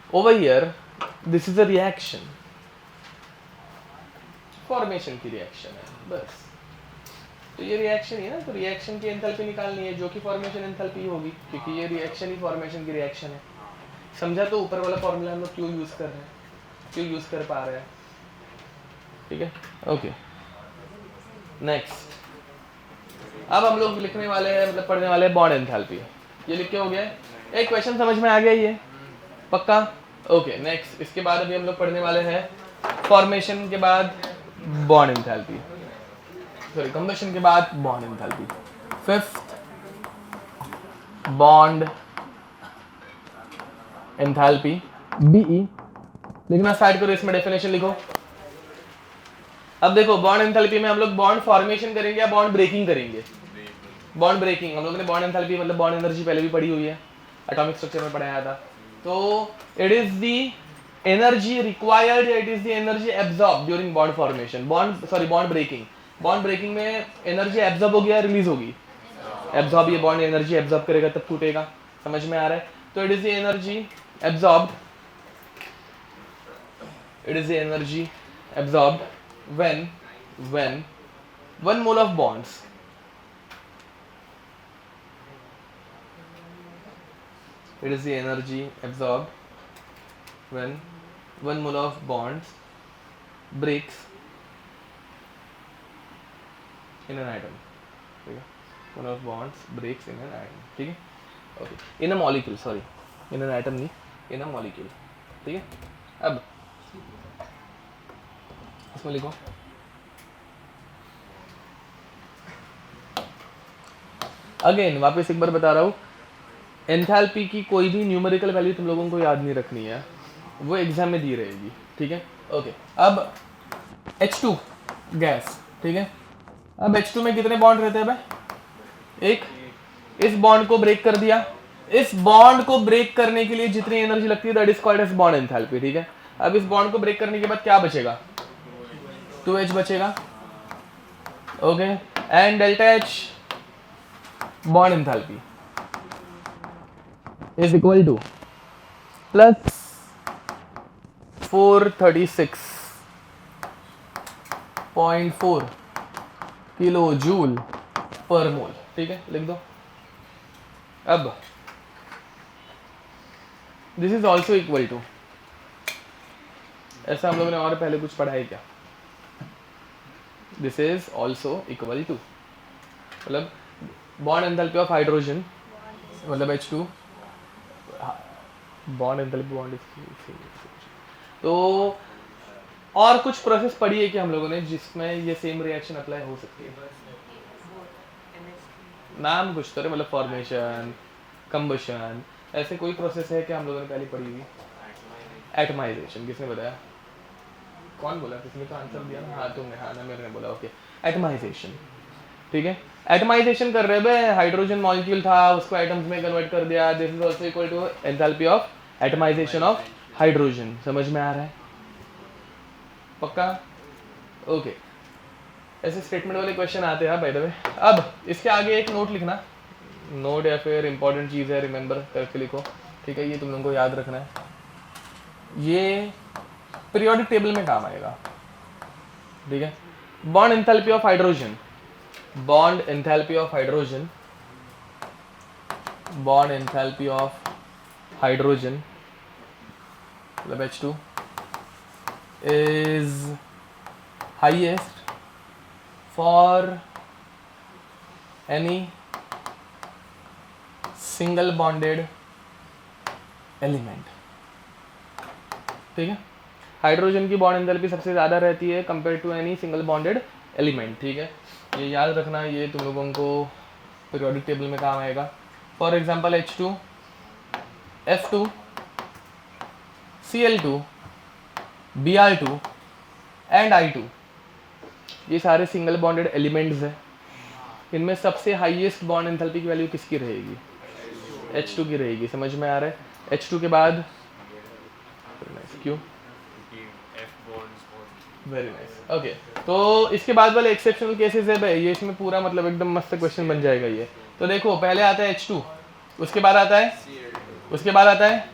over here this is a reaction, formation की रिएक्शन है बस। तो ये रिएक्शन ही है ना, तो रिएक्शन की एंथैल्पी निकालनी है जो कि फॉर्मेशन एंथैल्पी होगी, क्योंकि ये रिएक्शन ही फॉर्मेशन की रिएक्शन है। समझा? तो ऊपर वाला फॉर्मूला हम लोग क्यों यूज कर रहे हैं, क्यों यूज कर पा रहे हैं। ठीक है, ओके, नेक्स्ट। अब हम लोग लिखने वाले हैं, मतलब पढ़ने वाले हैं बॉन्ड एंथैल्पी। ये लिख के हो गया, एक क्वेश्चन समझ में आ गया ये पक्का? Okay, next. इसके बाद अभी हम लोग पढ़ने वाले हैं फॉर्मेशन के बाद बॉन्ड एंथैल्पी, सॉरी कंबशन के बाद bond enthalpy. Fifth, bond enthalpy, BE. लिखना स्टार्ट करो, इसमें डेफिनेशन लिखो। अब देखो, बॉन्ड एंथैल्पी में हम लोग बॉन्ड फॉर्मेशन करेंगे या बॉन्ड ब्रेकिंग करेंगे? Bond breaking. हम लोगों ने बॉन्ड एंथैल्पी मतलब बॉन्ड एनर्जी पहले भी पढ़ी हुई है, एटॉमिक स्ट्रक्चर में पढ़ाया था। तो it is the energy required, it is the energy absorb during bond formation, bond breaking. Bond breaking में एनर्जी एब्जॉर्ब होगी या रिलीज होगी? एब्जॉर्ब, ये बॉन्ड एनर्जी एब्जॉर्ब करेगा तब टूटेगा। समझ में आ रहा है? तो it is the energy absorbed, it is the energy absorbed when 1 mole of bonds it is the energy absorbed when 1 mole of bonds breaks in an atom. ठीक है, 1 of bonds breaks in an atom. ठीक है, okay, in a molecule, sorry, in an atom नहीं, in a molecule. ठीक है, अब इसमें लिखो अगेन, वापस एक बार बता रहा हूँ, एंथैल्पी की कोई भी न्यूमेरिकल वैल्यू तुम लोगों को याद नहीं रखनी है, वो एग्जाम में दी रहेगी। ठीक है, ओके। अब H2 गैस, ठीक है, अब H2 में कितने बॉन्ड रहते हैं भाई? एक। इस बॉन्ड को ब्रेक कर दिया, इस बॉन्ड को ब्रेक करने के लिए जितनी एनर्जी लगती है that is called as bond enthalpy. ठीक है, अब इस बॉन्ड को ब्रेक करने के बाद क्या बचेगा? 2H बचेगा। Okay, and delta H bond enthalpy is equal to plus 436.4 kilo joule per mole. ठीक है, लिख दो। अब this is also equal to, ऐसा हम लोगों ने और पहले कुछ पढ़ा है क्या? This is also equal to, मतलब बॉन्ड एंथैल्पी ऑफ हाइड्रोजन, मतलब H2 बॉन्ड एंथैल्पी बॉन्ड। तो और कुछ प्रोसेस पढ़ी है कि हम लोगों ने जिसमें ये सेम रिएक्शन अप्लाई हो सकती है? नाम कुछ तो है, मतलब फॉर्मेशन, कंबशन, ऐसे कोई प्रोसेस है कि हम लोगों ने पहले पढ़ी हुई? एटमाइजेशन। किसने बताया? कौन बोला? किसने तो आंसर दिया ना? हाँ तुमने, हाँ ना, मेरे ने बोला। Okay, atomization. ठीक है, एटमाइजेशन कर रहे हैं, हाइड्रोजन मॉलिक्यूल था, उसको एटम्स में कन्वर्ट कर दिया। This is also equal to enthalpy of atomization of hydrogen. समझ में आ रहा है? पक्का? ओके, ऐसे स्टेटमेंट वाले क्वेश्चन आते हैं बाय द वे। अब इसके आगे एक नोट लिखना, नोट या फिर इंपॉर्टेंट चीज़ है, रिमेंबर करके लिखो, ठीक है? ये तुम लोगों को याद रखना है, ये पीरियोडिक टेबल में काम आएगा, ठीक है? Bond enthalpy of hydrogen, bond enthalpy of hydrogen, bond enthalpy of hydrogen मतलब H2 is highest for any single bonded element, ठीक है? हाइड्रोजन की बॉन्ड एंथैल्पी सबसे ज़्यादा रहती है compare to any single bonded element, ठीक है? ये याद रखना, ये तुम लोगों को पीरियोडिक टेबल में काम आएगा। For example H2, F2, Cl2, Br2 and I2, ये सारे सिंगल बॉन्डेड एलिमेंट्स हैं। इनमें सबसे हाईएस्ट बॉन्ड एंथैल्पी की वैल्यू किसकी रहेगी? H2 की रहेगी। समझ में आ रहा है? H2 के बाद क्यों? Very nice, okay. तो इसके बाद वाले एक्सेप्शनल केसेस है भाई, ये इसमें पूरा मतलब एकदम मस्त क्वेश्चन बन जाएगा ये। तो देखो, पहले आता है H2, उसके बाद आता है, उसके बाद आता है,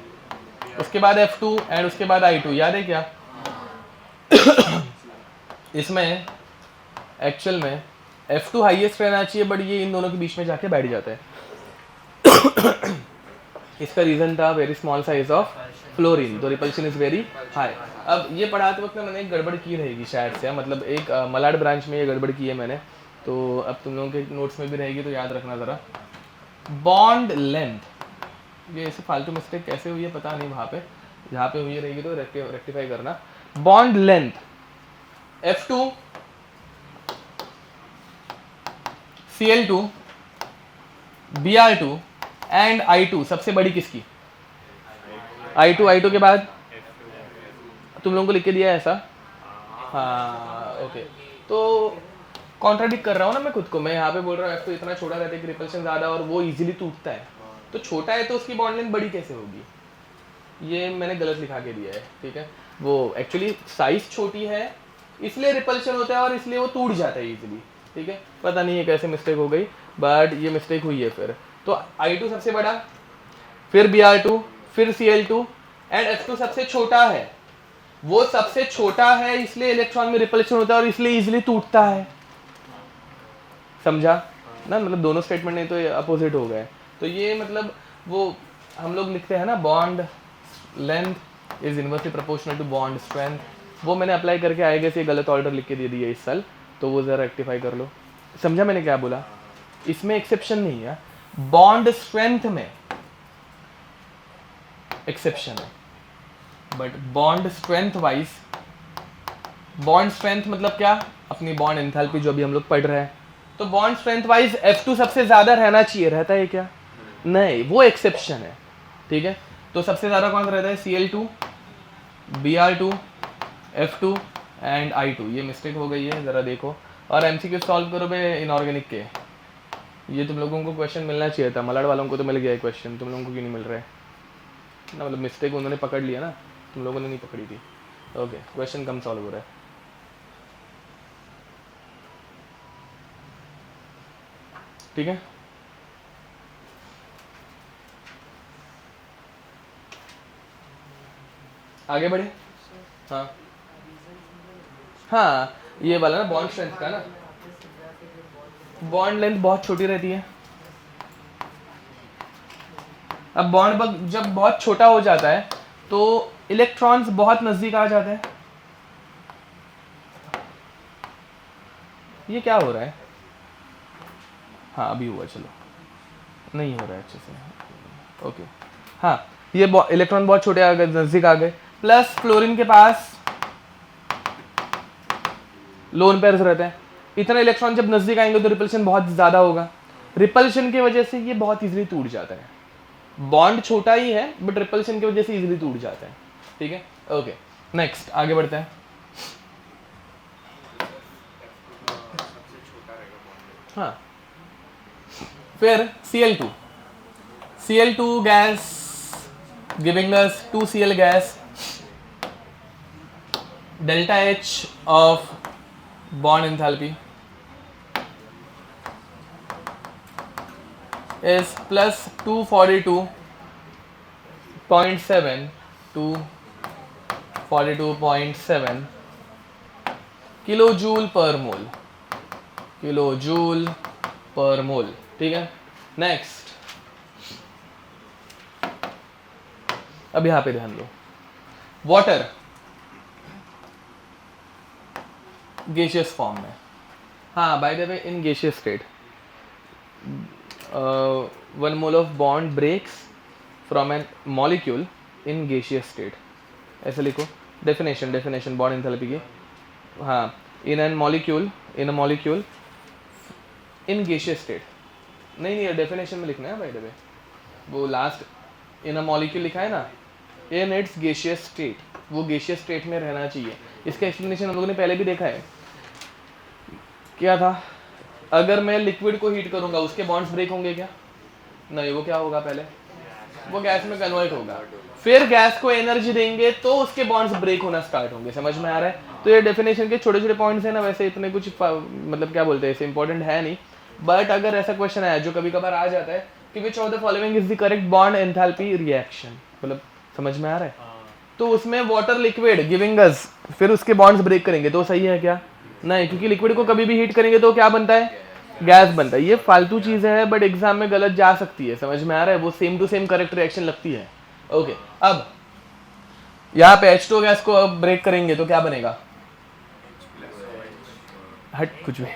उसके बाद F2 एंड उसके बाद I2, याद है क्या? इसमें एक्चुअल में F2 हाईएस्ट रहना चाहिए, बट ये इन दोनों के बीच में जाके बैठ जाता है। इसका रीजन था very small size of fluorine, तो रिपल्शन इज वेरी हाई। अब ये पढ़ाते वक्त मैंने एक गड़बड़ की रहेगी शायद से, मतलब एक मलाड ब्रांच में ये गड़बड़ की है मैंने, तो अब तुम लोगों के नोट्स में भी रहेगी, तो याद रखना ज़रा। बॉन्ड लेंथ, ये ऐसे फालतू मिस्टेक कैसे हुई है पता नहीं, वहाँ पे जहाँ पे हुई रहेगी तो रेक्टिफाई करना। Bond length F2 Cl2 Br2 and I2 सबसे बड़ी किसकी? I2 के बाद तुम लोगों को लिख के दिया है ऐसा, हाँ ओके। तो कॉन्ट्राडिक्ट कर रहा हूँ ना मैं खुद को, मैं यहाँ पे बोल रहा हूँ F2 इतना छोटा रहता है कि रिपल्शन ज़्यादा और वो इजीली टूटता है, तो छोटा है तो उसकी बॉन्ड लेंथ बड़ी कैसे होगी? ये मैंने गलत लिखा के दिया है, ठीक है? वो एक्चुअली साइज छोटी है इसलिए रिपल्शन होता है और इसलिए वो टूट जाता है इजीली, ठीक है? पता नहीं है कैसे मिस्टेक हो गई, बट ये मिस्टेक हुई है। फिर तो I2 सबसे बड़ा, फिर Br2, फिर Cl2 एंड F2 सबसे छोटा है। वो सबसे छोटा है इसलिए इलेक्ट्रॉन में रिपल्शन होता है और इसलिए इजीली टूटता है। समझा ना? मतलब दोनों स्टेटमेंट नहीं तो अपोजिट हो गए। तो ये मतलब वो हम लोग लिखते हैं ना, bond length is inversely proportional to bond strength, वो मैंने अप्लाई करके आएगा से गलत ऑर्डर लिख के दे दिया इस साल, तो वो ज़रा रेक्टिफाई कर लो। समझा मैंने क्या बोला? इसमें एक्सेप्शन नहीं है, बॉन्ड स्ट्रेंथ में एक्सेप्शन है, but bond strength wise, bond strength मतलब क्या? अपनी बॉन्ड एंथैल्पी जो अभी हम लोग पढ़ रहे हैं, तो बॉन्ड स्ट्रेंथ वाइज F2 सबसे ज्यादा रहना चाहिए, रहता है क्या? नहीं, वो एक्सेप्शन है, ठीक है? तो सबसे ज्यादा कौन सा रहता है? Cl2, Br2, F2 and I2। ये मिस्टेक हो गई है, जरा देखो और MCQ सॉल्व करो बे इनऑर्गेनिक के। ये तुम लोगों को क्वेश्चन मिलना चाहिए था, मलाड वालों को तो मिल गया है क्वेश्चन, तुम लोगों को क्यों नहीं मिल रहा है ना? मतलब मिस्टेक उन्होंने पकड़ लिया ना, तुम लोगों ने नहीं पकड़ी थी। ओके, क्वेश्चन कम सॉल्व हो रहा है। ठीक है, आगे बढ़े। हाँ हाँ, ये वाला ना बॉन्ड स्ट्रेंथ का ना, बॉन्ड लेंथ बहुत छोटी रहती है। अब बॉन्ड जब बहुत छोटा हो जाता है तो इलेक्ट्रॉन्स बहुत नजदीक आ जाते हैं। ये क्या हो रहा है? हाँ अभी हुआ, चलो नहीं हो रहा है अच्छे से। ओके हाँ, ये इलेक्ट्रॉन बहुत छोटे आ गए, नजदीक आ गए। प्लस फ्लोरीन के पास लोन पेयर्स रहते हैं, इतना इलेक्ट्रॉन जब नजदीक आएंगे तो रिपल्शन बहुत ज्यादा होगा। रिपल्शन की वजह से ये बहुत इजीली टूट जाता है। बॉन्ड छोटा ही है बट रिपल्शन की वजह से इजीली टूट जाता है। ठीक है, ओके नेक्स्ट आगे बढ़ते हैं। हाँ, फिर Cl2 gas giving us 2Cl gas delta H of bond enthalpy is plus 242.7 to 42.7 kilojoule पर मोल, किलोजूल पर मोल, ठीक है। नेक्स्ट, अब यहां पे ध्यान दो, वाटर गैसियस फॉर्म में, हाँ by the way in gaseous state 1 mole of bond breaks from an molecule in gaseous state, ऐसे लिखो डेफिनेशन बॉन्ड एंथैल्पी की, हाँ in an molecule in a molecule in gaseous state, नहीं ये definition में लिखना है बाय द वे, वो लास्ट इन अ मॉलिक्यूल लिखा है ना, इन इट्स गैसियस स्टेट, वो गैसियस स्टेट में रहना चाहिए। इसका एक्सप्लेनेशन हम लोगों ने पहले भी देखा है, क्या था, अगर मैं लिक्विड को हीट करूंगा उसके बॉन्ड्स ब्रेक होंगे क्या, नहीं, वो क्या होगा, पहले वो गैस में कन्वर्ट होगा, फिर गैस को एनर्जी देंगे तो उसके बॉन्ड्स ब्रेक होना स्टार्ट होंगे, समझ में आ रहा है। तो ये डेफिनेशन के छोटे छोटे पॉइंट्स हैं ना, वैसे इतने कुछ मतलब क्या बोलते हैं ऐसे इंपॉर्टेंट है नहीं, बट अगर ऐसा क्वेश्चन आया जो कभी कभार आ जाता है कि which of the following is the correct bond enthalpy reaction, मतलब समझ में आ रहा है, तो उसमें वाटर लिक्विड गिविंग अस, फिर उसके बॉन्ड्स ब्रेक करेंगे तो सही है क्या, नहीं, क्योंकि लिक्विड को कभी भी हीट करेंगे तो क्या बनता है, गैस बनता है। ये फालतू चीजें है बट एग्जाम में गलत जा सकती है, समझ में आ रहा है, वो same to same correct reaction लगती है। ओके, अब यहाँ पे H2 गैस को अब ब्रेक करेंगे तो क्या बनेगा, हट कुछ भी,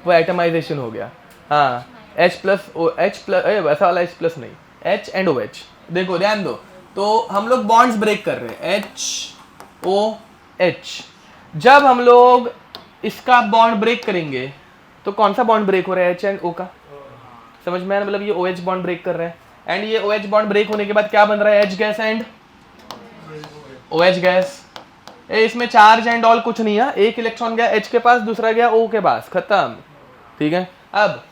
वो एटमाइजेशन हो गया, हाँ H प्लस वैसा वाला H प्लस नहीं, H एंड OH, देखो ध्यान दो, तो हम लोग बॉन्ड्स ब्रेक कर रहे हैं HOH, जब हम लोग इसका बॉन्ड ब्रेक करेंगे तो कौन सा बॉन्ड ब्रेक हो रहा है, H एंड O का, समझ में आया, मतलब ये OH बॉन्ड ब्रेक कर रहा है, एंड ये OH बॉन्ड ब्रेक होने के बाद क्या बन रहा है, H gas and OH gas, इसमें चार्ज एंड ऑल कुछ नहीं है, एक इलेक्ट्रॉन गया H के पास, दूसरा गया O के पास, खत्म, ठीक है। अब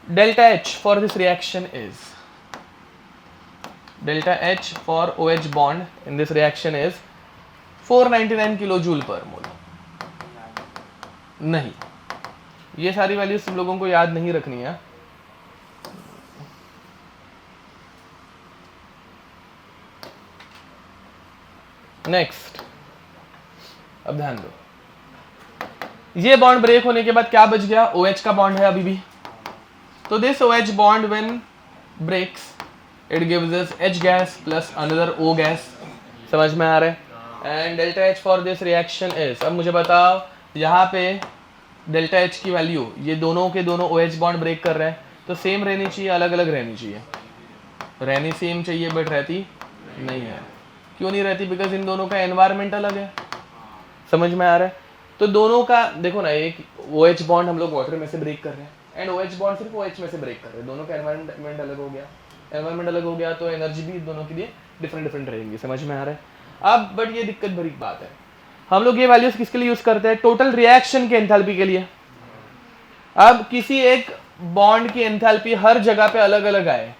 delta H for this reaction is, delta H for OH bond in this reaction is 499 kilo joule per mole, नहीं, ये सारी वैल्यूज तुम लोगों को याद नहीं रखनी है, नेक्स्ट, अब ध्यान दो, ये बॉन्ड ब्रेक होने के बाद क्या बच गया, OH का बॉन्ड है अभी भी, तो this OH bond when breaks it gives us H gas plus another O gas, समझ में आ रहा है, and delta H for this reaction is, अब मुझे बताओ यहाँ पे डेल्टा H की वैल्यू, ये दोनों के दोनों OH बॉन्ड ब्रेक कर रहे हैं तो सेम रहनी चाहिए, अलग अलग रहनी चाहिए, रहनी सेम चाहिए बट रहती नहीं है, क्यों नहीं रहती, बिकॉज इन दोनों का एनवायरमेंट अलग है, समझ में आ रहा है। तो दोनों का देखो ना, एक OH बॉन्ड हम लोग वाटर में से ब्रेक कर रहे हैं एंड OH बॉन्ड सिर्फ OH में से ब्रेक कर रहे हैं, दोनों का एनवायरमेंट अलग हो गया, एनवायरमेंट अलग हो गया तो एनर्जी भी दोनों के लिए डिफरेंट रहेंगी, समझ में आ रहा है। अब बट ये दिक्कत भरी बात है, हम लोग ये वैल्यूज किसके लिए यूज करते हैं, टोटल रिएक्शन के एंथैल्पी के लिए। अब किसी एक बॉन्ड की एंथैल्पी हर जगह पे अलग अलग आए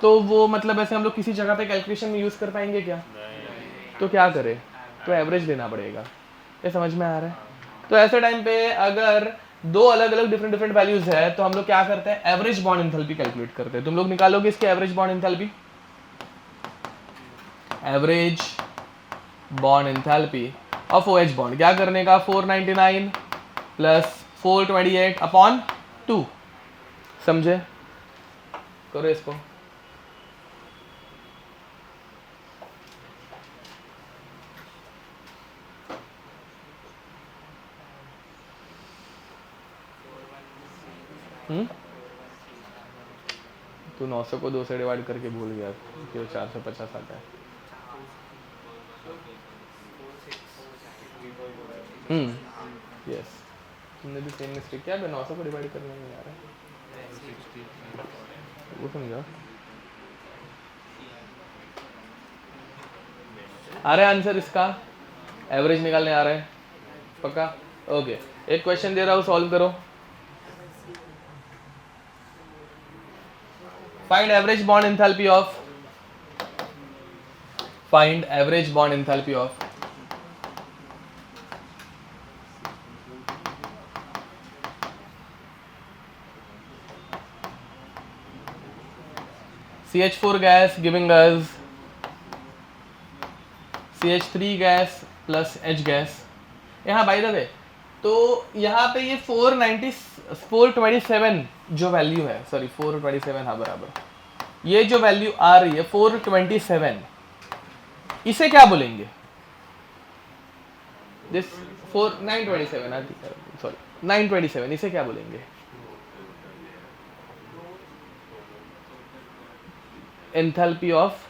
तो वो मतलब ऐसे हम लोग किसी जगह पे कैलकुलेशन में यूज कर पाएंगे क्या, तो क्या करें, तो एवरेज लेना पड़ेगा, ये समझ में आ रहा है। तो ऐसे टाइम पे अगर दो अलग अलग डिफरेंट वैल्यूज है तो हम लोग क्या करते हैं, एवरेज बॉन्ड एंथैल्पी कैलकुलेट करते हैं। तुम लोग निकालोगे इसके average bond enthalpy, average bond enthalpy of OH bond, क्या करने का, 499 प्लस 428 अपॉन 2, समझे, करो इसको, तू 900 को 2 से डिवाइड करके भूल गया कि 450 आता है, यस, तुमने भी सेम मिस्टेक किया, 900 को डिवाइड करने में आ रहा है, वो समझा, आ रहा है आंसर इसका, एवरेज निकालने आ रहा है पक्का, ओके। एक क्वेश्चन दे रहा हूँ, सॉल्व करो, find average bond enthalpy of, find average bond enthalpy of CH4 gas giving us CH3 gas plus H gas. यहाँ बाय द वे, तो यहाँ पे ये 427 जो वैल्यू है, सॉरी 427, हाँ बराबर, ये जो वैल्यू आ रही है 427, इसे क्या बोलेंगे? दिस 927, सॉरी 927, इसे क्या बोलेंगे? एंथैल्पी ऑफ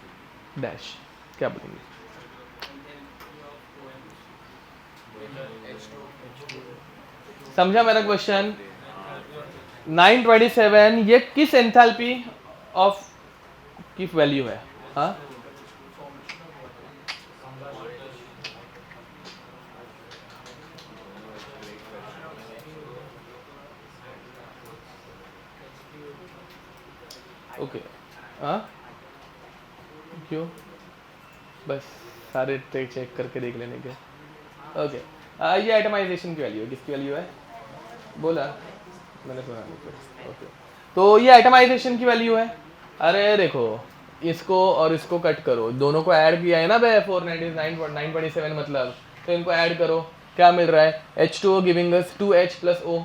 डैश क्या बोलेंगे? समझा मेरा क्वेश्चन? 927 ये किस एंथैल्पी ऑफ की वैल्यू है? हाँ, ओके, हाँ क्यों? बस सारे ट्रेक चेक करके देख लेने के। ओके, ये एटमाइजेशन की वैल्यू है, किसकी वैल्यू है? बोला मैंने, सुना नहीं कुछ। ओके, तो ये एटमाइजेशन की वैल्यू है। अरे देखो, इसको और इसको कट करो, दोनों को ऐड किया है ना बे, 499.927 मतलब, तो इनको ऐड करो, क्या मिल रहा है? H2O giving us 2H plus O।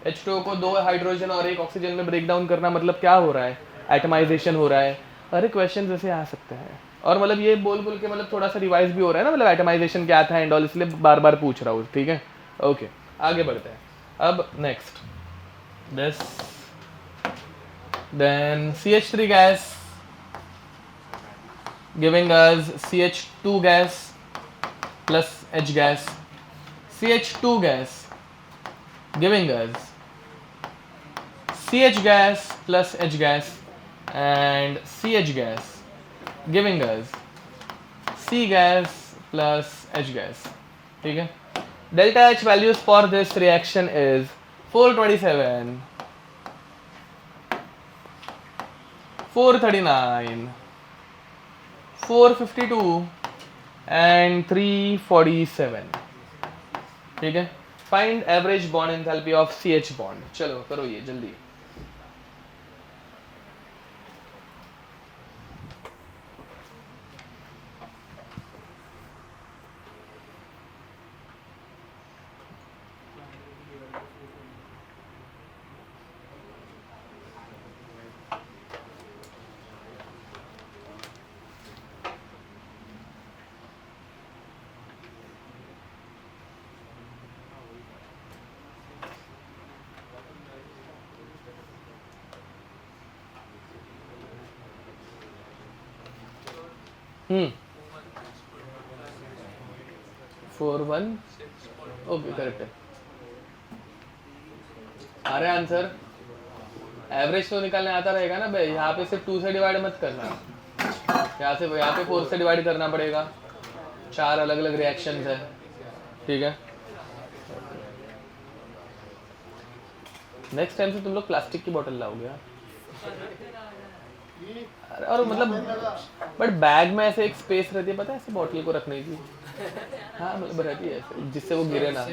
H2O को 2 हाइड्रोजन और 1 ऑक्सीजन में ब्रेक डाउन करना, मतलब क्या हो रहा है? एटमाइजेशन हो रहा है। अरे क्वेश्चन ऐसे आ सकते हैं, और मतलब ये बोल के मतलब थोड़ा सा रिवाइज भी हो रहा है ना, मतलब एटमाइजेशन क्या था एंड ऑल, इसलिए बार बार पूछ रहा हूँ, ठीक है? ओके, आगे बढ़ते हैं। अब next this, then CH3 gas giving us CH2 gas plus H gas, CH2 gas giving us CH gas plus H gas and CH gas giving us C gas plus H gas. ठीक है? Delta H values for this reaction is 427, 439, 452 and 347. ठीक है? Find average bond enthalpy of CH bond. चलो करो ये जल्दी। हम्म, 41, okay correct है। आ रहा है आंसर? एवरेज तो निकालने आता रहेगा ना भाई, यहाँ पे सिर्फ 2 से डिवाइड मत करना, यहाँ पे 4 से डिवाइड करना पड़ेगा, 4 अलग अलग रिएक्शंस है, ठीक है? नेक्स्ट टाइम से तुम लोग प्लास्टिक की बोतल लाओगे यार। और मतलब बट बैग में ऐसे एक स्पेस रहती है, पता है, ऐसे बॉटल को रखने की। हाँ मतलब रहती है ऐसे, जिससे वो गिरे ना,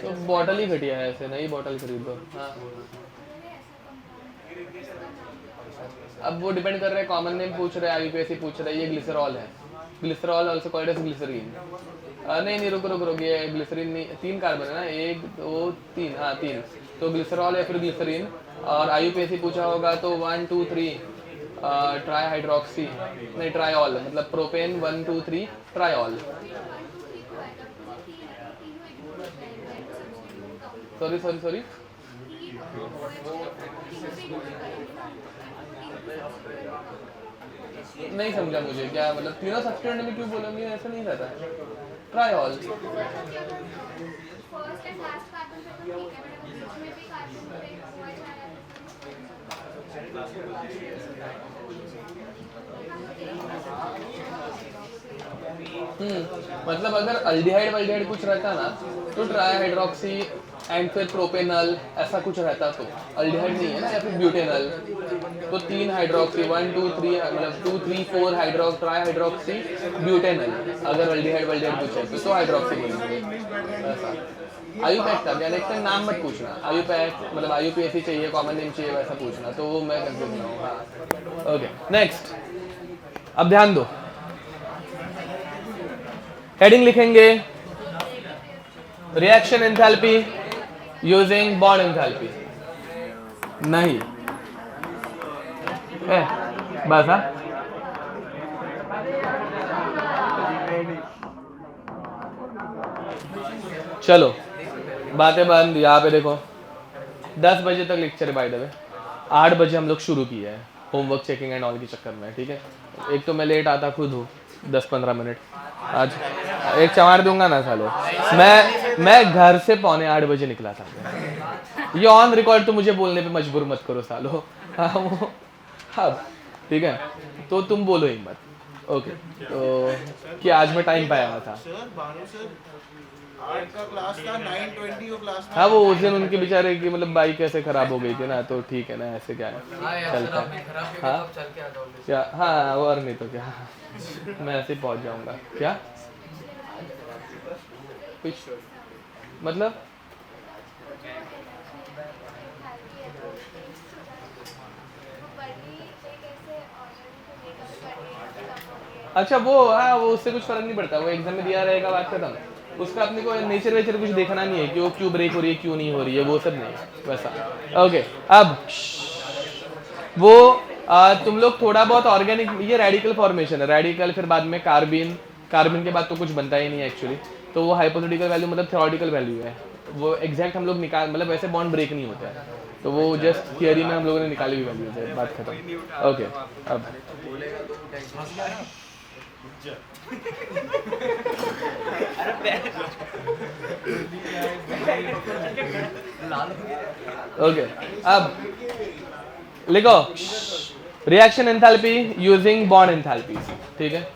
तो बॉटल ही घटिया है, ऐसे नई बॉटल खरीदो। हाँ, अब वो डिपेंड कर रहा है, कॉमन नेम पूछ रहा है, IUPAC पूछ रहा है, ये ग्लिसरॉल है, glycerol also called as glycerin. नहीं रुको, ये ग्लिसरीन नहीं, 3 कार्बन है ना, 1 2 3, हाँ 3, तो ग्लिसरॉल या फिर ग्लिसरीन। और IUPAC पूछा होगा तो 1 2 3 ट्राई हाइड्रोक्सी, नहीं ट्राइऑल, मतलब प्रोपेन 1 2 3 ट्राइऑल। सॉरी नहीं समझा मुझे, क्या मतलब तीनों सब्सटेंट में क्यों बोलोगे? ऐसा नहीं रहता है, ट्राइऑल। मतलब अगर अल्डिहाइड कुछ रहता ना, तो ट्राई हाइड्रोक्सी एंड फिर प्रोपेनल ऐसा कुछ रहता, तो अल्डिहाइड नहीं है ना, या फिर ब्यूटेनल, तो 3 हाइड्रोक्सी 1 2 3, मतलब 2 3 4 हाइड्रोक्स ट्राई हाइड्रोक्सी ब्यूटेनल। अगर अल्डिहाइड कुछ है तो हाइड्रोक्सी बोलेंगे ऐसा। आयुपैक का गैलेक्टन नाम मत पूछना, आयुपैक मतलब आयुपीएसी चाहिए, कॉमन नेम चाहिए वैसा पूछना, तो वो मैं कंफ्यूज ना हूँ। हाँ ओके नेक्स्ट, अब ध्यान दो, हेडिंग लिखेंगे reaction enthalpy using bond enthalpy. नहीं बस हाँ चलो बातें बंद। यहाँ पे देखो 10 बजे तक लेक्चर है बाय द वे, 8 बजे हम लोग शुरू किए हैं होमवर्क चेकिंग एंड ऑल के चक्कर में, ठीक है। एक तो मैं लेट आता खुद हूँ 10-15 मिनट, आज एक चमार दूंगा ना सालो। मैं घर से 7:45 बजे निकला था, ये ऑन रिकॉर्ड, तो मुझे बोलने पे मजबूर मत करो सालो। हाँ ठीक है, तो तुम बोलो ही मत। ओके तो कि आज मैं टाइम पे आया था। का क्लास था 9:20 को क्लास था। हाँ वो उस दिन उनके बेचारे की मतलब बाइक ऐसे खराब हो गई थी ना, तो ठीक है ना, ऐसे क्या है हाँ यार चलता सर, है। आपकी खराब हाँ तब चल के आता हूँ क्या, हाँ और नहीं तो क्या, मैं ऐसे ही पहुंच जाऊंगा क्या कुछ मतलब। अच्छा वो हाँ, वो उससे कुछ फर्क नहीं पड़ता, वो एग्जाम में दिया रहेगा, बात खत्म। उसका अपने को नेचर वेचर कुछ देखना नहीं है कि वो क्यों ब्रेक हो रही है क्यों नहीं हो रही है, वो सब नहीं वैसा। ओके अब वो तुम लोग थोड़ा बहुत ऑर्गेनिक, ये रेडिकल फॉर्मेशन है, रेडिकल फिर बाद में कार्बिन, कार्बिन के बाद तो कुछ बनता ही नहीं है एक्चुअली, तो वो हाइपोथेटिकल वैल्यू मतलब थ्योरेटिकल वैल्यू है, वो एग्जैक्ट हम लोग निकाल मतलब वैसे बॉन्ड ब्रेक नहीं होता है, तो वो जस्ट थियरी में हम लोगों ने निकाली हुई वैल्यूज है, बात खत्म। ओके अब ओके अब लिखो reaction enthalpy using bond enthalpy, ठीक है।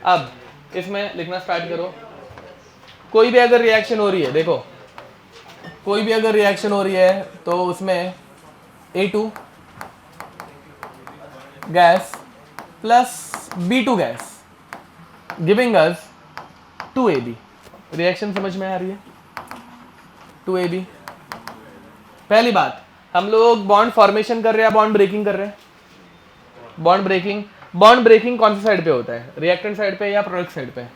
अब इसमें लिखना स्टार्ट करो, कोई भी अगर रिएक्शन हो रही है, देखो कोई भी अगर रिएक्शन हो रही है तो उसमें A2 gas plus B2 gas giving अस 2AB, रिएक्शन समझ में आ रही है 2AB। पहली बात, हम लोग बॉन्ड फॉर्मेशन कर रहे हैं, बॉन्ड ब्रेकिंग कर रहे हैं। बॉन्ड ब्रेकिंग कौन सी साइड पे होता है, रिएक्टेंट साइड पे या प्रोडक्ट साइड पे?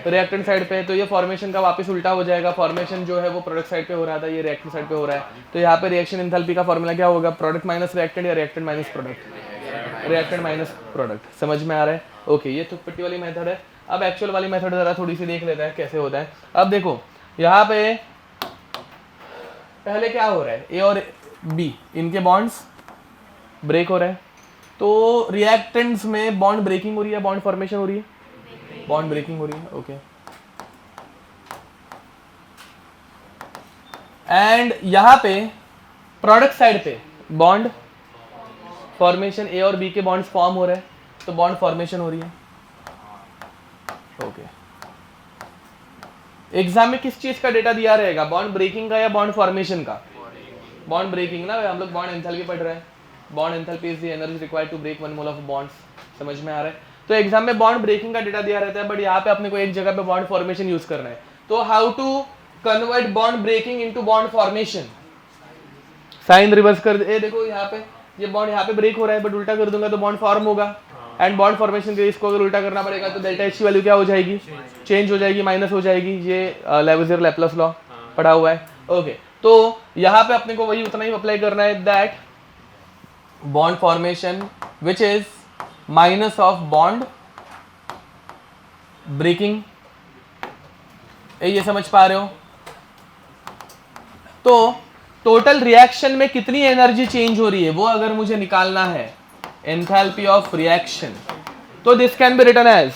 रिएक्टेंट साइड पे, तो ये फॉर्मेशन का वापस उल्टा हो जाएगा, फॉर्मेशन जो है वो प्रोडक्ट साइड पे हो रहा था, ये रिएक्टेंट साइड पे हो रहा है, तो यहाँ पे रिएक्शन एंथैल्पी का फॉर्मूला क्या होगा, प्रोडक्ट माइनस रिएक्टेंट या reactant minus product, reactant minus product. समझ में आ रहा है? ओके ये तो पट्टी वाली मेथड है। अब एक्चुअल वाली मेथड जरा थोड़ी सी देख लेते हैं कैसे होता है। अब देखो यहाँ पे पहले क्या हो रहा है, ए और बी इनके बॉन्ड्स ब्रेक हो रहे हैं, तो रिएक्टेंट्स में बॉन्ड ब्रेकिंग हो रही है, बॉन्ड फॉर्मेशन हो रही है, बॉन्ड ब्रेकिंग हो रही है। ओके एंड यहाँ पे प्रोडक्ट साइड पे बॉन्ड फॉर्मेशन, ए और बी के बॉन्ड्स फॉर्म हो रहे हैं, तो बॉन्ड फॉर्मेशन हो रही है। ओके एग्जाम में किस चीज का डेटा दिया रहेगा, बॉन्ड ब्रेकिंग का या बॉन्ड फॉर्मेशन का? बॉन्ड ब्रेकिंग ना, हम लोग बॉन्ड एंथैल्पी पढ़ रहे हैं, bond enthalpy is the energy required to break one mole of bonds. समझ में आ रहा है? तो एग्जाम में बॉन्ड ब्रेकिंग का डेटा दिया रहता है, बट यहाँ पे अपने को एक जगह पे बॉन्ड फॉर्मेशन यूज करना है, तो how to convert bond breaking into bond formation. Sign reverse कर दे, देखो यहाँ पे ये बॉन्ड यहाँ पे ब्रेक हो रहा है, बट उल्टा कर दूंगा तो बॉन्ड फॉर्म होगा, एंड बॉन्ड फॉर्मेशन के इसको अगर उल्टा करना पड़ेगा तो डेल्टा एच की वैल्यू क्या हो जाएगी, चेंज हो जाएगी, माइनस हो जाएगी। ये लेविसियर लैप्लास लॉ पढ़ा हुआ है। ओके तो यहाँ पे अपने को वही उतना ही अप्लाई करना है, that bond formation which is minus of bond breaking. ये समझ पा रहे हो? तो टोटल रिएक्शन में कितनी एनर्जी चेंज हो रही है वो अगर मुझे निकालना है, एंथैल्पी ऑफ रिएक्शन, तो this can be written as,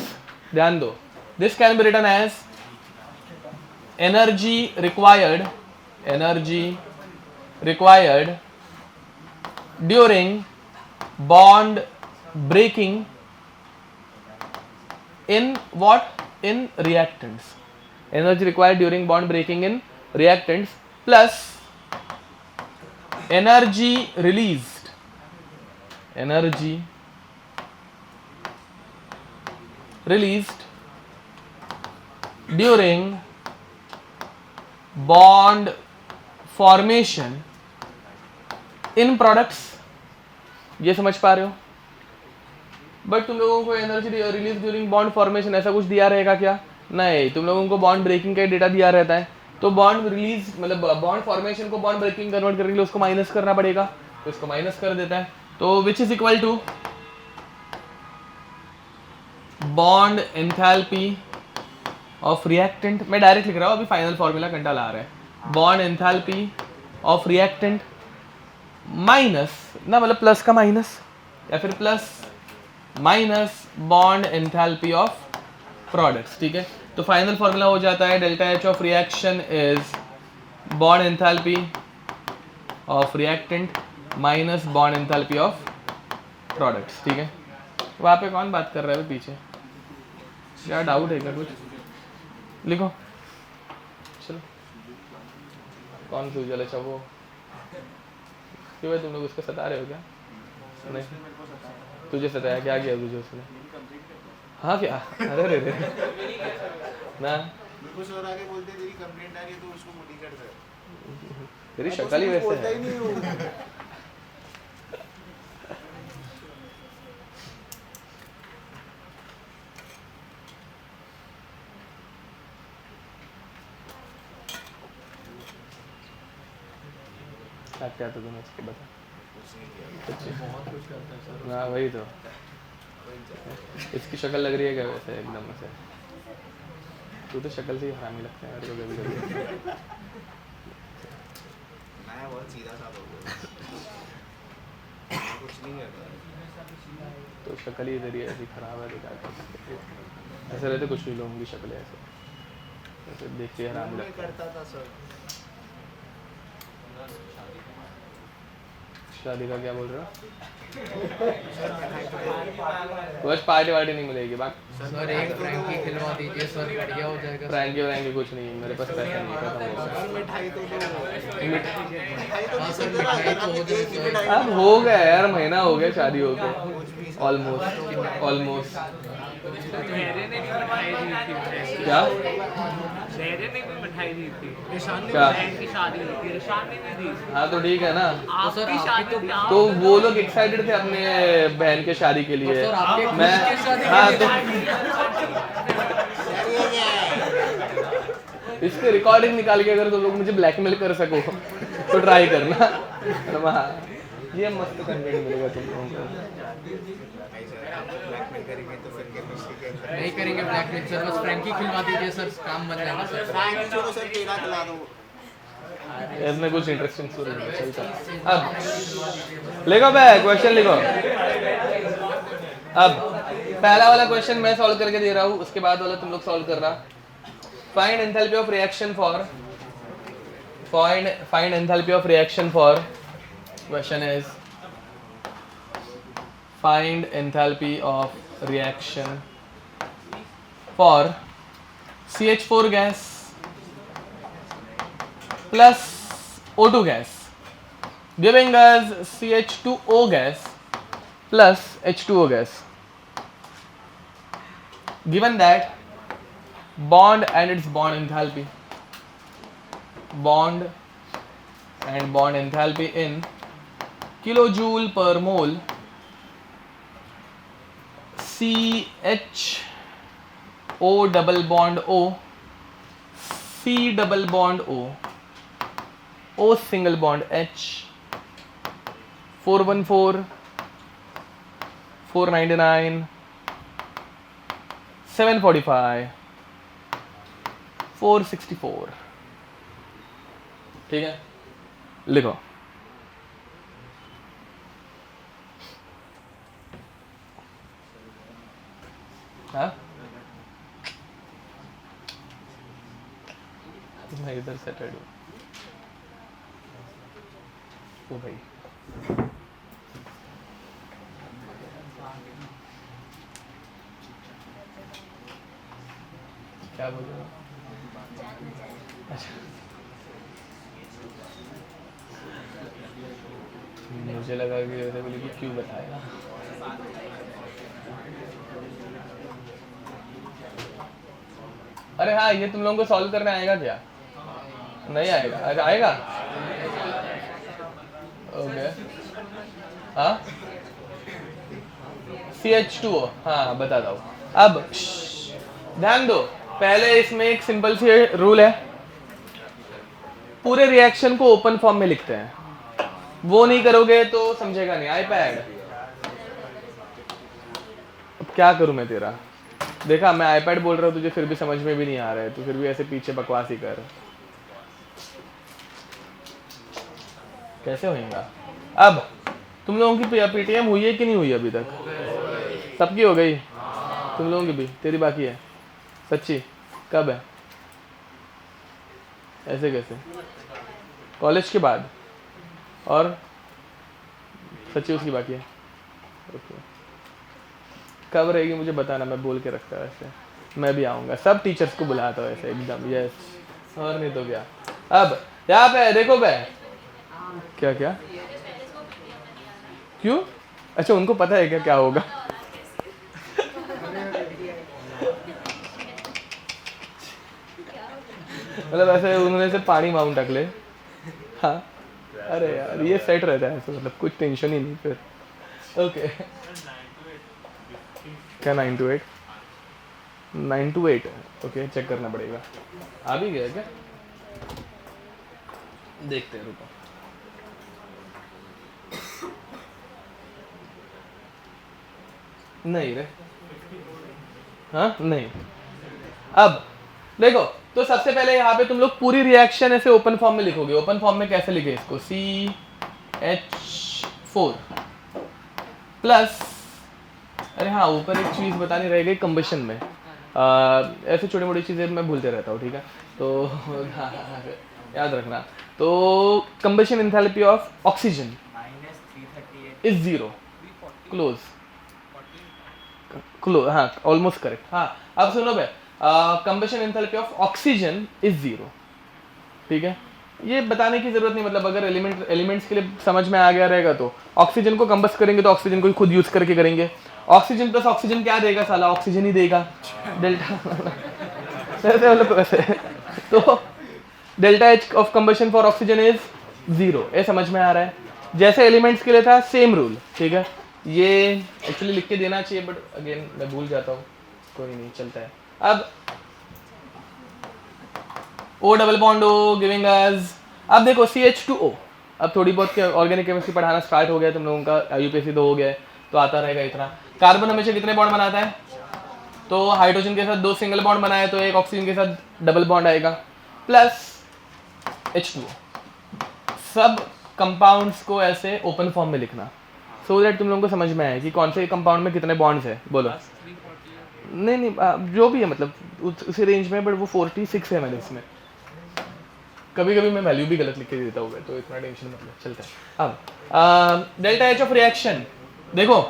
ध्यान दो, this can be written as energy required during bond breaking in what, in reactants, energy required during bond breaking in reactants plus energy released during bond formation in products, ये समझ पा रहे हो? But तुम लोगों को energy release during bond formation ऐसा कुछ दिया रहेगा क्या? नहीं, तुम लोगों को बॉन्ड ब्रेकिंग का डेटा दिया रहता है, तो बॉन्ड रिलीज मतलब बॉन्ड फॉर्मेशन को बॉन्ड ब्रेकिंग कन्वर्ट करने के लिए उसको माइनस करना पड़ेगा, तो इसको माइनस कर देता है, तो which is equal to bond enthalpy of reactant. मैं डायरेक्ट लिख रहा हूँ, अभी फाइनल फॉर्मूला घंटा ला रहा है। Bond enthalpy of reactant minus ना, मतलब प्लस का माइनस या फिर plus minus bond enthalpy of products, ठीक है। तो फाइनल फॉर्मूला हो जाता है delta H of reaction is bond enthalpy of reactant minus bond enthalpy of products, ठीक है। वहाँ पे कौन बात कर रहा है पीछे? क्या डाउट है क्या कुछ? लिखो, चलो। कौन सूजल? अच्छा वो क्यों है, तुम लोग उसको सता रहे हो क्या? नहीं, तुझे सताया? क्या किया तुझे उसने? हाँ क्या? अरे रे रे ना, बिल्कुल सर आगे बोलते तेरी कंप्लेंट आ रही है तो उसको मोटी कर दे। तेरी शक्ल ही वैसे है। क्या तो तुम्हें इसको बता। बहुत कुछ करता है सर। हाँ वही तो, इसकी शक्ल लग रही है क्या वैसे एकदम से? तू तो शक्ल से ही हरामी लगता है मेरे को कभी कभी। मैं बहुत सीधा सा बोल कुछ नहीं करता। तो शक्ल ही तेरी ऐसी खराब है तो क्या कर सकते हैं? ऐसे रहते कुछ भी लोगों की शक्ल ऐसे देखते हरामी लगता है। करता था सर। शादी का क्या बोल रहे हो? बस पार्टी वार्टी नहीं मिलेगी बात। सर एक फ्रैंकी खिलवा दीजिए सर, बढ़िया हो जाएगा। फ्रैंकी व्रैंकी कुछ नहीं है मेरे पास, पैसा नहीं है, खत्म हो गया। मिठाई तो हाँ सर, मिठाई तो हो जाए सर। अब हो गया यार, महीना हो गया शादी हो गया ऑलमोस्ट ऑलमोस्ट। क्या शहरे ने भी मिठाई दी थी, क्या? बहन की शादी हुई थी, रिशान ने भी दी। हाँ तो ठीक है ना, आपकी शादी थी, आप तो वो लोग एक्साइटेड थे अपने बहन के शादी के लिए। सर आपके मैं खुद के शादी हाँ के तो इसके रिकॉर्डिंग निकाल के अगर तुम लोग मुझे ब्लैकमेल कर सको तो ट्राई करना। हाँ, ये मस्त कंटेंट मिलेगा तुम लोगों को। ब्लैकमेल करेंगे तो फिर केमिस्ट्री के अंदर नहीं करेंगे ब्लैकमेल सर, बस फ्रैंकी खिलवा दीजिए सर, काम बन जाएगा सर। फ्रैंक छोड़ो सर, केला खिला दो। इसमें कुछ इंटरेस्टिंग स्टोरी नहीं चलता। अब लिखो बे, क्वेश्चन लिखो। अब पहला वाला क्वेश्चन मैं सॉल्व करके दे रहा हूँ, उसके बाद वाला तुम लोग सॉल्व कर रहा। Find enthalpy of reaction for find enthalpy of reaction for, question is find enthalpy of reaction for CH4 gas plus O2 gas giving us CH2O gas plus H2O gas. Given that bond and its bond enthalpy, bond and bond enthalpy in kilojoule per mole, CHO double bond O, C double bond O, O single bond H, 414, 499, 745, 464. ठीक है, लिखो। हाँ, मैं इधर settled हूँ। ओ भाई, क्या बोल रहे हो? अच्छा, मुझे लगा कि ऐसे बोले कि क्यों बताया। अरे हाँ, ये तुम लोगों को सॉल्व करना आएगा क्या? नहीं आएगा, अच्छा आएगा, ओके हाँ CH2O, हाँ बताता हूँ। अब ध्यान दो, पहले इसमें एक सिंपल सी रूल है, पूरे रिएक्शन को ओपन फॉर्म में लिखते हैं, वो नहीं करोगे तो समझेगा नहीं। आईपैड, अब क्या करूं मैं तेरा, देखा मैं आईपैड बोल रहा हूँ तुझे फिर भी समझ में भी नहीं आ रहा है, तो फिर भी ऐसे पीछे बकवास ही कर, कैसे होएगा। अब तुम लोगों की पीटीएम हुई है कि नहीं हुई अभी तक? सबकी हो गई, तुम लोगों की भी, तेरी बाकी है? सच्ची? कब है? ऐसे कैसे? कॉलेज के बाद? और सच्ची उसकी बाकी है? ओके, कब रहेगी मुझे बताना, मैं बोल के रखता है ऐसे, मैं भी आऊँगा, सब टीचर्स को बुलाता हूँ ऐसे एकदम, यस, और नहीं तो क्या। अब यहाँ पे देखो बे, क्या क्या क्यों, अच्छा उनको पता है क्या क्या होगा? मतलब ऐसे उन्होंने से पानी माउंट अगले, हाँ अरे यार ये सेट रहता है ऐसे, मतलब कुछ टेंशन ही नहीं फिर। ओके क्या 9 to 8? 9 to 8 ओके, चेक करना पड़ेगा, आ भी गया क्या, देखते हैं रुको। नहीं रे, हाँ नहीं। अब देखो, तो सबसे पहले यहाँ पे तुम लोग पूरी रिएक्शन ऐसे ओपन फॉर्म में लिखोगे। ओपन फॉर्म में कैसे लिखे इसको, CH4 प्लस, अरे हाँ ऊपर एक चीज़ बतानी रह गई, कंबशन में ऐसे छोटी मोटी चीज़ें मैं भूलते रहता हूँ, ठीक है, तो हाँ, याद रखना। तो combustion enthalpy of oxygen is 0, close, हाँ ऑलमोस्ट करेक्ट। हाँ अब सुनो भाई, combustion enthalpy of oxygen is 0, ठीक है, ये बताने की जरूरत नहीं, मतलब अगर एलिमेंट्स के लिए समझ में आ गया रहेगा तो ऑक्सीजन को कंबस्ट करेंगे तो ऑक्सीजन को ही खुद यूज करके करेंगे, ऑक्सीजन प्लस ऑक्सीजन क्या देगा साला, ऑक्सीजन ही देगा, डेल्टा वैसे तो delta H of combustion for oxygen is 0, ये समझ में आ रहा है। जैसे एलिमेंट्स के लिए था सेम रूल, ठीक है, ये एक्चुअली लिख के देना चाहिए बट अगेन मैं भूल जाता हूँ, कोई नहीं चलता है। अब O double bond O giving us, अब देखो CH2O, अब थोड़ी बहुत ऑर्गेनिक केमिस्ट्री पढ़ाना स्टार्ट हो गया तुम लोगों का, यूपीएससी तो हो गया है तो आता रहेगा इतना। कार्बन हमेशा कितने बॉन्ड बनाता है, तो हाइड्रोजन के साथ 2 सिंगल बॉन्ड बनाए तो एक ऑक्सीजन के साथ डबल बॉन्ड आएगा, प्लस H2O। सब कंपाउंड्स को ऐसे ओपन फॉर्म में लिखना, सो दैट तुम लोगों को समझ में आए कि कौन से कंपाउंड में कितने बॉन्ड्स है। बोलो, नहीं जो भी है मतलब उसी रेंज में, बट वो 46 है मैंने इसमें, कभी कभी मैं वैल्यू भी गलत लिख के देता हूँ तो इतना टेंशन मतलब चलता है। अब डेल्टा एच ऑफ रिएक्शन देखो,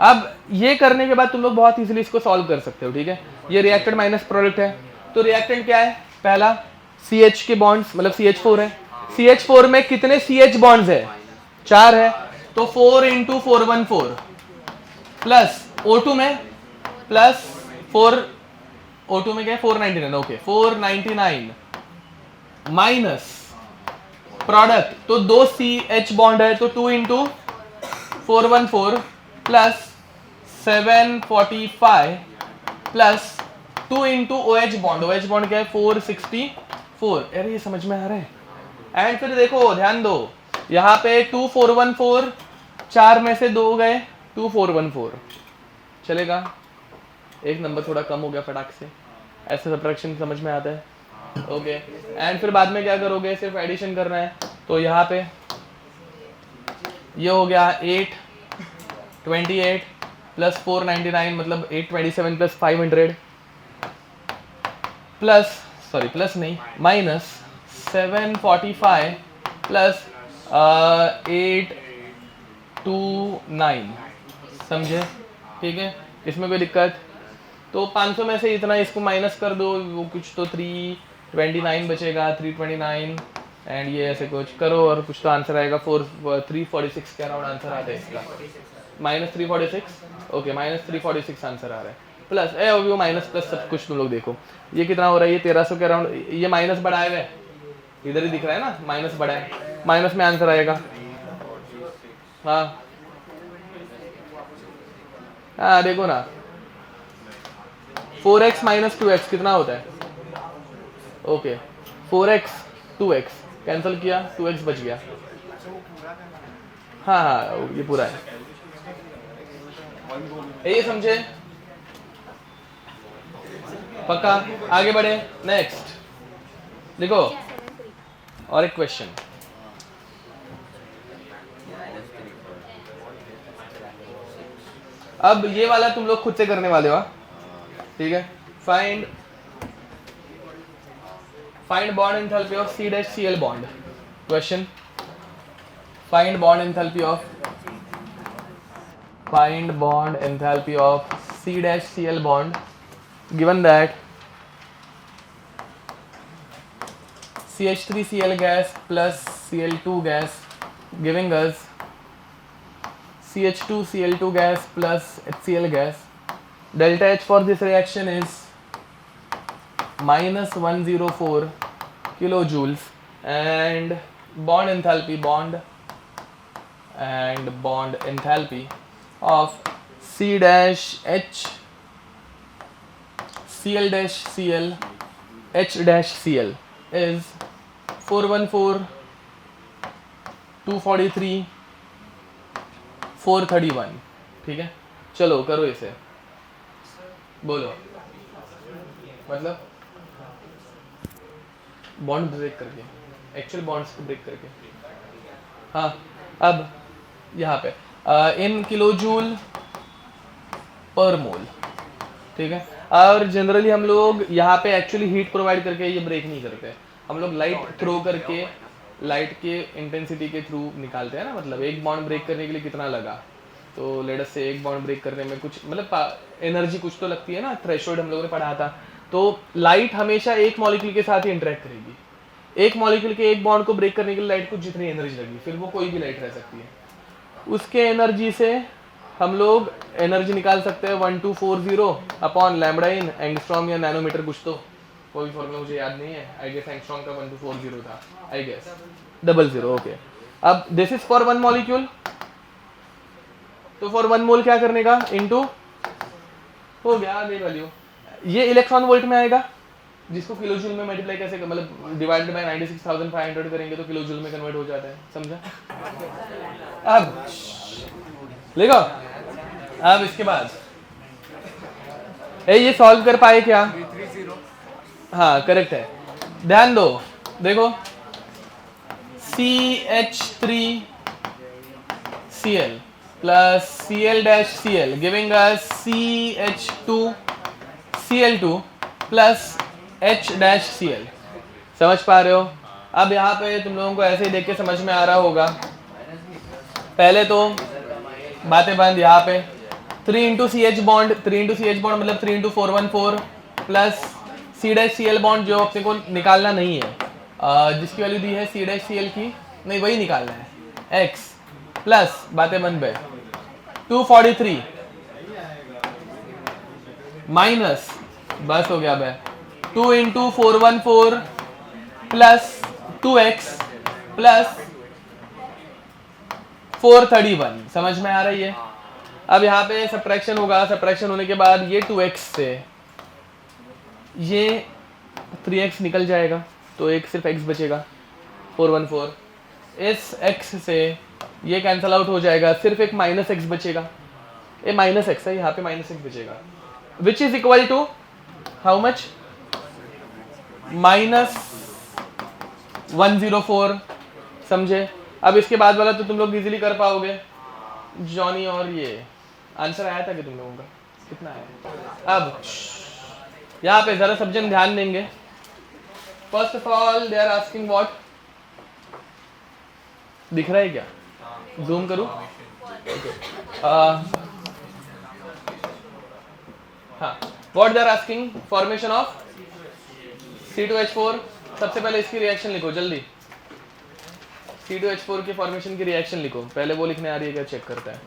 अब ये करने के बाद तुम लोग बहुत इजीली इसको सॉल्व कर सकते हो, ठीक है। ये रिएक्टेंट माइनस प्रोडक्ट है, तो रिएक्टेंट क्या है, पहला CH के बॉन्ड्स मतलब CH4 है, CH4 में कितने CH बॉन्ड्स है, 4 है, तो 4 × 414 प्लस O2 में प्लस 4, O2 में क्या है 499, ओके 499 माइनस प्रोडक्ट, तो 2 CH बॉन्ड है तो 2 × 414 plus 745 plus 2 × OH bond, OH bond क्या है 464, अरे ये समझ में आ रहा है। एंड फिर देखो ध्यान दो, यहाँ पे 2414, 4 में से 2 गए 2414, चलेगा, एक नंबर थोड़ा कम हो गया फटाक से, ऐसे सब्ट्रैक्शन समझ में आता है, ओके। एंड फिर बाद में क्या करोगे, सिर्फ एडिशन करना है, तो यहाँ पे ये हो गया 828 प्लस 499 मतलब 827 प्लस 500 प्लस सॉरी प्लस नहीं माइनस 745 प्लस 829, समझे, ठीक है, इसमें कोई दिक्कत। तो 500 में से इतना इसको माइनस कर दो, वो कुछ तो 329 बचेगा, 329 एंड ये ऐसे कुछ करो और कुछ तो आंसर आएगा 346 के अराउंड आंसर आता है इसका, -346, ओके -346 आंसर आ रहा है। प्लस ए वो माइनस प्लस सब कुछ तुम लोग देखो, ये कितना हो रहा है, ये 1300 के अराउंड, ये माइनस बढ़ाए हुए इधर ही दिख रहा है ना, माइनस बढ़ा है, माइनस में आंसर आएगा। हाँ हाँ देखो ना, 4x माइनस 2x कितना होता है, ओके 4x 2x कैंसिल किया, 2x बच गया। हाँ हाँ ये पूरा है, ये समझे, पक्का। आगे बढ़े, नेक्स्ट देखो और एक क्वेश्चन, अब ये वाला तुम लोग खुद से करने वाले हो, ठीक है। Find bond enthalpy of C-Cl bond, question find bond enthalpy of C-Cl bond given that CH3Cl gas plus Cl2 gas giving us CH2Cl2 gas plus HCl gas. Delta H for this reaction is minus 104 kilojoules, and bond enthalpy of C-Cl-Cl H-Cl is 414, 243, 431, ठीक है। चलो करो इसे, बोलो मतलब bond break करके, actual bonds को break करके। हाँ अब यहाँ पे इन किलोजूल पर मोल, ठीक है। और जनरली हम लोग यहाँ पे एक्चुअली हीट प्रोवाइड करके ये ब्रेक नहीं करते, हम लोग लाइट थ्रो करके लाइट के इंटेंसिटी के थ्रू निकालते हैं ना, मतलब एक बॉन्ड ब्रेक करने के लिए कितना लगा, तो लेट अस से एक बॉन्ड ब्रेक करने में कुछ मतलब एनर्जी कुछ तो लगती है ना, थ्रेशोल्ड हम लोगों ने पढ़ा था। तो लाइट हमेशा एक मॉलिक्यूल के साथ ही इंटरेक्ट करेगी, एक मॉलिक्यूल के एक बॉन्ड को ब्रेक करने के लिए लाइट को जितनी एनर्जी लगी, फिर वो कोई भी लाइट रह सकती है, उसके एनर्जी से हम लोग एनर्जी निकाल सकते हैं 1240 अपॉन लैम्बडा इन एंगस्ट्रॉम या नैनोमीटर, कुछ तो कोई फॉर्मूला मुझे याद नहीं है, आई गेस एंगस्ट्रॉम का 1240 था, आई गेस 00, ओके। अब this is for one molecule, तो फॉर वन मोल क्या करने का, इनटू हो गया ये वैल्यू, ये इलेक्ट्रॉन वोल्ट में आएगा, जिसको किलोजूल में मल्टीप्लाई कैसे मतलब डिवाइडेड बाय 96,500 करेंगे तो किलोजूल में कन्वर्ट हो जाता है, समझा। अब देखो, अब इसके बाद ये सॉल्व कर पाए क्या, हाँ करेक्ट है, ध्यान दो, देखो CH3Cl plus Cl-Cl giving us CH2Cl2 plus H-Cl, समझ पा रहे हो। अब यहाँ पे तुम लोगों को ऐसे ही देख के समझ में आ रहा होगा, पहले तो बातें बंद, यहाँ पे 3 into CH bond, 3 into CH bond मतलब 3 into 414 प्लस C-Cl बॉन्ड जो अपने को निकालना नहीं है, जिसकी वैल्यू दी है C-Cl की, नहीं वही निकालना है, X प्लस बातें बंद पे 243 माइनस, बस हो गया भाई, 2 into 414 प्लस 2x प्लस 431, समझ में आ रही है। अब यहाँ पे सब्ट्रैक्शन होगा, सब्ट्रैक्शन होने के बाद ये 2x से ये 3x निकल जाएगा, तो एक सिर्फ x बचेगा 414, इस x से ये कैंसल आउट हो जाएगा, सिर्फ एक माइनस x बचेगा, ये माइनस x है, यहाँ पे माइनस x बचेगा, which is equal to how much, -104, समझे। अब इसके बाद वाला तो तुम लोग इजीली कर पाओगे, जॉनी, और ये आंसर आया था कि तुम लोगों का कितना आया। अब यहाँ पे जरा सब जन ध्यान देंगे, first of all they are asking what, दिख रहा है क्या, जूम करूं, हाँ, what they are asking, formation of C2H4, सबसे पहले इसकी रिएक्शन लिखो जल्दी, C2H4 के फॉर्मेशन की रिएक्शन लिखो, पहले वो लिखने आ रही है क्या चेक करता है।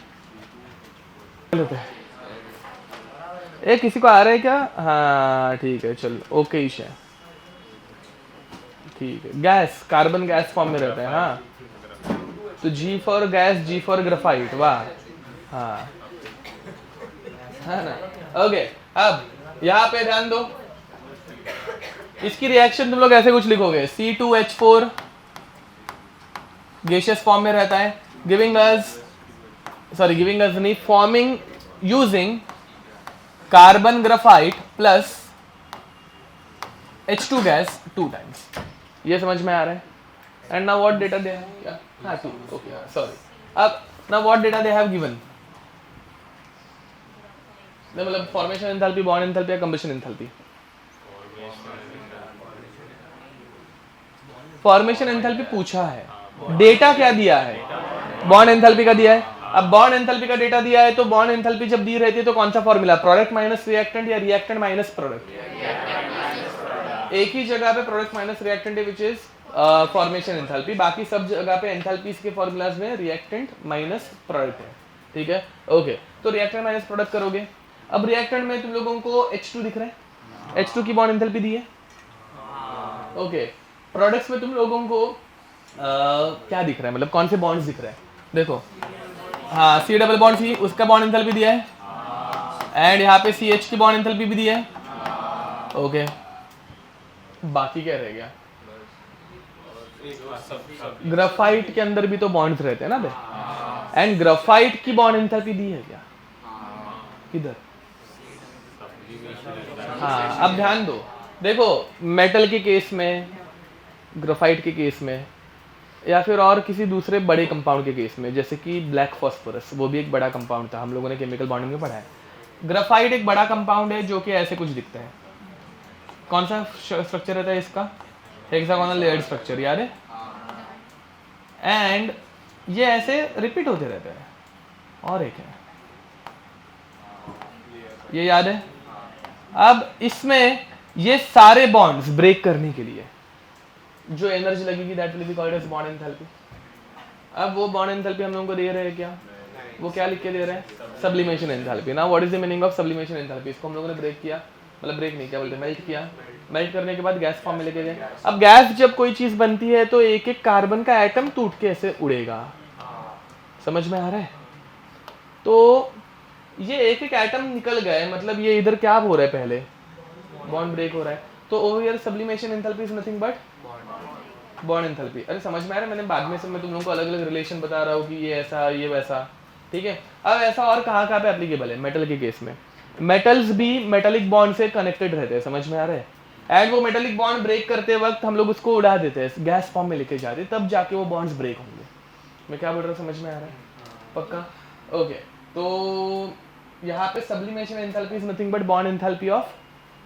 ए किसी को आ रहा है क्या? हाँ ठीक है, चलो ओके ही है, ठीक है। गैस, कार्बन गैस फॉर्म में रहता है। हाँ तो G for gas, G for graphite, वाह। हाँ है ना, ओके। अब यहाँ पे ध्यान दो, इसकी रिएक्शन तुम लोग ऐसे कुछ लिखोगे, C2H4 गैसियस फॉर्म में रहता है, गिविंग अस नहीं, forming using carbon graphite plus H2 gas 2 times. ये समझ में आ रहा है? And now what data they have, क्या? हाँ 2, ओके सॉरी। अब now what data they have given, मतलब फॉर्मेशन एंथैल्पी, बॉन्ड एंथैल्पी या कंबशन एंथैल्पी? फॉर्मेशन एंथैल्पी पूछा है, डेटा क्या दिया है? बॉन्ड एंथैल्पी का दिया है। अब बॉन्ड एंथैल्पी का डेटा दिया है तो बॉन्ड एंथैल्पी जब दी रहती है तो कौन सा फॉर्मूला, प्रोडक्ट माइनस रिएक्टेंट या रिएक्टेंट माइनस प्रोडक्ट? एक ही जगह पे प्रोडक्ट माइनस रिएक्टेंट है विच इज फॉर्मेशन एंथैल्पी, बाकी सब जगह पे एंथैल्पीज के फॉर्मूलाज में रिएक्टेंट माइनस प्रोडक्ट है, ठीक है ओके। तो रिएक्टेंट माइनस प्रोडक्ट करोगे। अब रिएक्टेंट में तुम लोगों को H2 दिख रहा है, H2 की बॉन्ड एंथैल्पी दी है, ओके। प्रोडक्ट्स में तुम लोगों को क्या दिख रहा है, मतलब कौन से बॉन्ड्स दिख रहे हैं? देखो हाँ, C डबल बॉन्ड C, उसका बॉन्ड एंथैल्पी दिया है, एंड यहाँ पे CH की बॉन्ड एंथैल्पी भी दी है, ओके। बाकी क्या रह गया? ग्राफाइट के अंदर भी तो बॉन्ड्स रहते हैं ना बे, एंड ग्राफाइट की बॉन्ड एंथैल्पी दी है क्या? किधर? हाँ अब ध्यान दो, देखो मेटल के केस में, ग्राफाइट के केस में, या फिर और किसी दूसरे बड़े कंपाउंड के केस में, जैसे कि ब्लैक फॉस्फोरस, वो भी एक बड़ा कंपाउंड था, हम लोगों ने केमिकल बॉन्डिंग में पढ़ा है। ग्राफाइट एक बड़ा कंपाउंड है जो कि ऐसे कुछ दिखता है। कौन सा स्ट्रक्चर रहता है इसका? हेक्सागोनल लेयर्ड स्ट्रक्चर, याद है? एंड ये ऐसे रिपीट होते रहते हैं। और एक है, ये याद है? अब इसमें ये सारे बॉन्ड्स ब्रेक करने के लिए जो एनर्जी लगेगी that will be called as bond enthalpy. अब वो बॉन्ड एंथैल्पी हम लोगों को दे रहे हैं क्या? वो क्या लिख के दे रहे हैं? Sublimation enthalpy. Now what is the meaning of sublimation enthalpy? इसको हम लोगों ने ब्रेक किया, मतलब ब्रेक नहीं, क्या बोलते हैं, मेल्ट किया। मेल्ट करने के बाद गैस फॉर्म में लेके गए। अब गैस जब कोई चीज बनती है तो एक एक कार्बन का एटम टूट के ऐसे उड़ेगा, समझ में आ रहा है? तो ये एक एक एटम निकल गए, मतलब ये इधर क्या हो रहा है, पहले बॉन्ड ब्रेक हो रहा है। तो over here sublimation enthalpy is nothing but bond enthalpy. अरे समझ में आ रहा है? मैंने बाद में से मैं तुम लोगों को अलग अलग रिलेशन बता रहा हूँ कि ये ऐसा ये वैसा, ठीक है। अब ऐसा और कहाँ कहाँ पे एप्लीकेबल है? मेटल के केस में मेटल्स भी मेटेलिक बॉन्ड से कनेक्टेड रहते हैं, समझ में आ रहा है? एंड वो मेटेलिक बॉन्ड ब्रेक करते वक्त हम लोग उसको उड़ा देते हैं, गैस फॉर्म में लेके जाते हैं, तब जाके वो बॉन्ड्स ब्रेक होंगे। मैं क्या बोल रहा हूँ, समझ में आ रहा है? पक्का ओके। तो यहाँ पे sublimation enthalpy is nothing but bond enthalpy of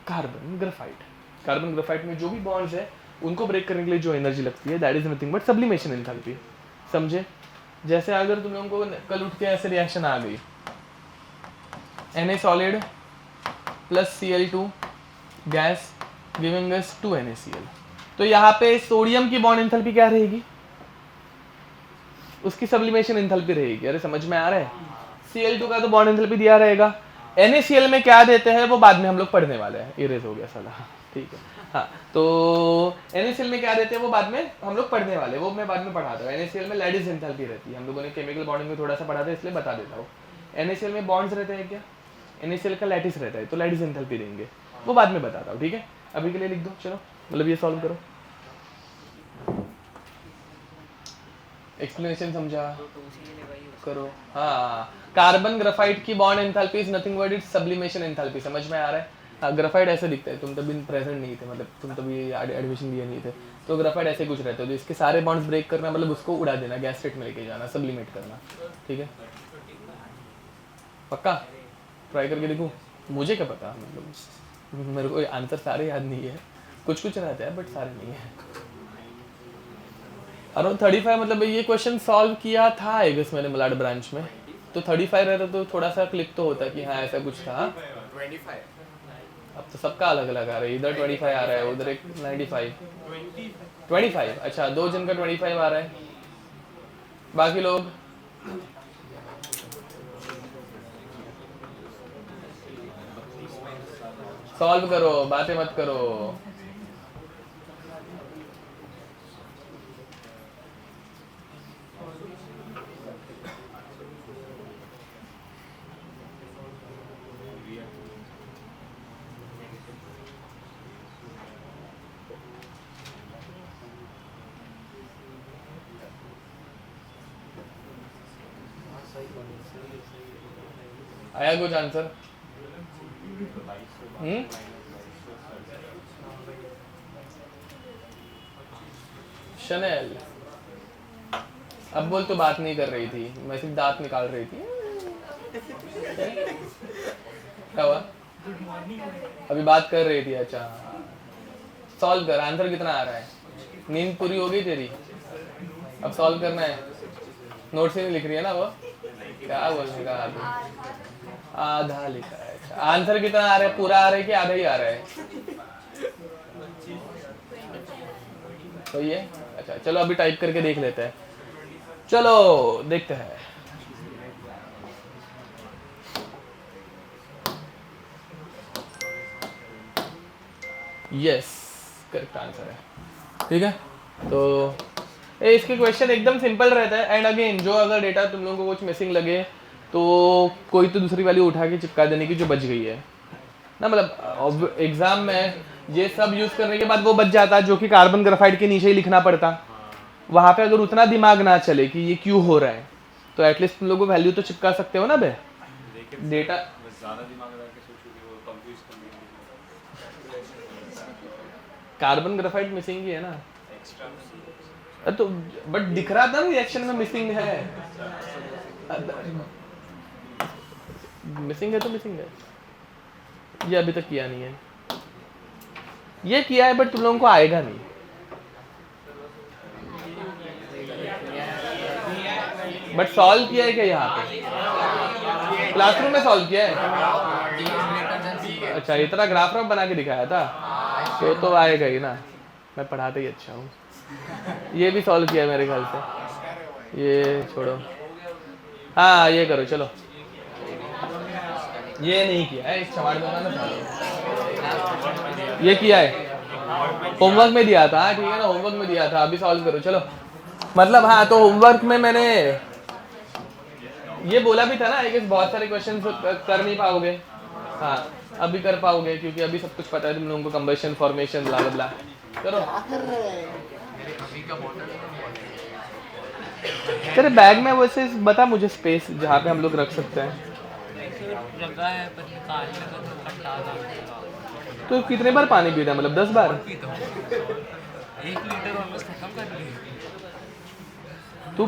carbon graphite. Carbon graphite में जो भी बॉन्ड्स है उनको ब्रेक करने के लिए जो एनर्जी लगती है that is nothing but sublimation enthalpy, समझे? जैसे अगर तुम लोगों को कल उठ के ऐसे रिएक्शन आ गई, Na solid plus Cl2 gas giving अस 2 NaCl, तो यहाँ पे सोडियम की बॉन्ड एंथैल्पी क्या रहेगी? उसकी सब्लिमेशन एंथैल्पी रहेगी। अरे समझ में आ रहा है? Cl2 का तो बॉन्ड एंथैल्पी दिया रहेगा, NaCl में क्या देते हैं वो बाद में हम लोग पढ़ने वाले हैं, इरेज हो गया साला, ठीक है। हाँ तो NaCl में क्या देते हैं वो बाद में हम लोग पढ़ने वाले, वो मैं बाद में पढ़ा दूँ। NaCl में लैटिस एंथैल्पी रहती है, हम लोगों ने केमिकल बॉन्डिंग में थोड़ा सा पढ़ा था, इसलिए बता देता हूँ। NaCl में बॉन्ड्स रहते हैं क्या? NaCl का लैटिस रहता है, तो लैटिस एंथैल्पी देंगे, वो बाद में बताता हूँ, ठीक है। अभी के लिए लिख दो, चलो मतलब ये सॉल्व करो। एक्सप्लेनेशन समझा करो। हाँ, कार्बन ग्राफाइट की bond enthalpy is nothing but it's sublimation enthalpy, समझ में आ रहा है? हाँ, ग्राफाइट ऐसे दिखता है, तुम तभी प्रेजेंट नहीं थे, मतलब तुम तभी एडमिशन लिए नहीं थे, तो ग्राफाइट ऐसे कुछ रहता है। तो इसके सारे बॉन्ड्स ब्रेक करना मतलब उसको उड़ा देना, गैस स्टेट में लेके जाना, सब्लिमेट करना, ठीक है। पक्का ट्राई करके देखूँ? मुझे क्या पता, मतलब मेरे को आंसर सारे याद नहीं है, कुछ कुछ रहता है बट सारे नहीं है। अराउंड 35, मतलब ये क्वेश्चन सॉल्व किया था आई गेस मैंने मलाड ब्रांच में, तो 35 रहता तो थोड़ा सा क्लिक तो होता कि हाँ ऐसा कुछ था। 25 अब तो सबका अलग अलग आ रहा है, इधर 25 आ रहा है, उधर एक 95 25, अच्छा 2 जन का 25 आ रहा है, बाकी लोग सॉल्व करो, बातें मत करो। आया कुछ आंसर? शनेल, अब बोल तो बात नहीं कर रही थी, मैं सिर्फ दांत निकाल रही थी। क्या हुआ? अभी बात कर रही थी। अच्छा, सॉल्व कर। आंसर कितना आ रहा है? नींद पूरी हो गई तेरी? अब सॉल्व करना है। नोट से नहीं लिख रही है ना वो? क्या बोलने का आधा लिखा है। अच्छा, आंसर कितना आ रहा है? पूरा आ रहा है कि आधा ही आ रहा है? तो ये अच्छा, चलो अभी टाइप करके देख लेते हैं। चलो देखते हैं। यस, करेक्ट आंसर है। ठीक है, तो इसके क्वेश्चन एकदम सिंपल रहता है। एंड अगेन, जो अगर डेटा तुम लोगों को कुछ मिसिंग लगे तो कोई तो दूसरी वैल्यू उठा के चिपका देने की जो बच गई है ना। मतलब एग्जाम में ये सब यूज करने के बाद वो बच जाता जो कि कार्बन ग्राफाइट के नीचे ही लिखना पड़ता। वहां पे अगर उतना दिमाग ना चले कि ये क्यों हो रहा है, तो एटलीस्ट तुम लोग वैल्यू तो चिपका सकते हो ना बे। डेटा कार्बन ग्राफाइट मिसिंग ही है ना। तो बट दिख रहा था ना रिएक्शन में मिसिंग है। मिसिंग है तो मिसिंग है। ये अभी तक किया नहीं है। ये किया है बट तुम लोगों को आएगा नहीं। बट सॉल्व किया है क्या यहाँ पे? क्लासरूम में सॉल्व किया है? अच्छा, इतना ग्राफ बना के दिखाया था तो आएगा ही ना। मैं पढ़ाते ही अच्छा हूँ। ये भी सॉल्व किया है मेरे ख्याल से। ये छोड़ो, हाँ ये करो। चलो, ये नहीं किया है, एक चमाड़ दूंगा ना। ये किया है, होमवर्क में दिया था। ठीक है ना, होमवर्क में दिया था। अभी सॉल्व करो। चलो, मतलब हाँ, तो होमवर्क में मैंने ये बोला भी था ना, एक बहुत सारे क्वेश्चन कर नहीं पाओगे। हाँ, अभी कर पाओगे क्योंकि अभी सब कुछ पता है तुम लोगों को। कंबशन, फॉर्मेशन, ब्ला ब्ला। करो। तेरे बैग में वैसे बता मुझे स्पेस जहाँ पे हम लोग रख सकते हैं। जगह है पर निकालने में तो खट्टा लगेगा। तो कितने बार पानी पीता है? मतलब 10 बार? 1 लीटर ऑलमोस्ट खत्म कर लिए। तू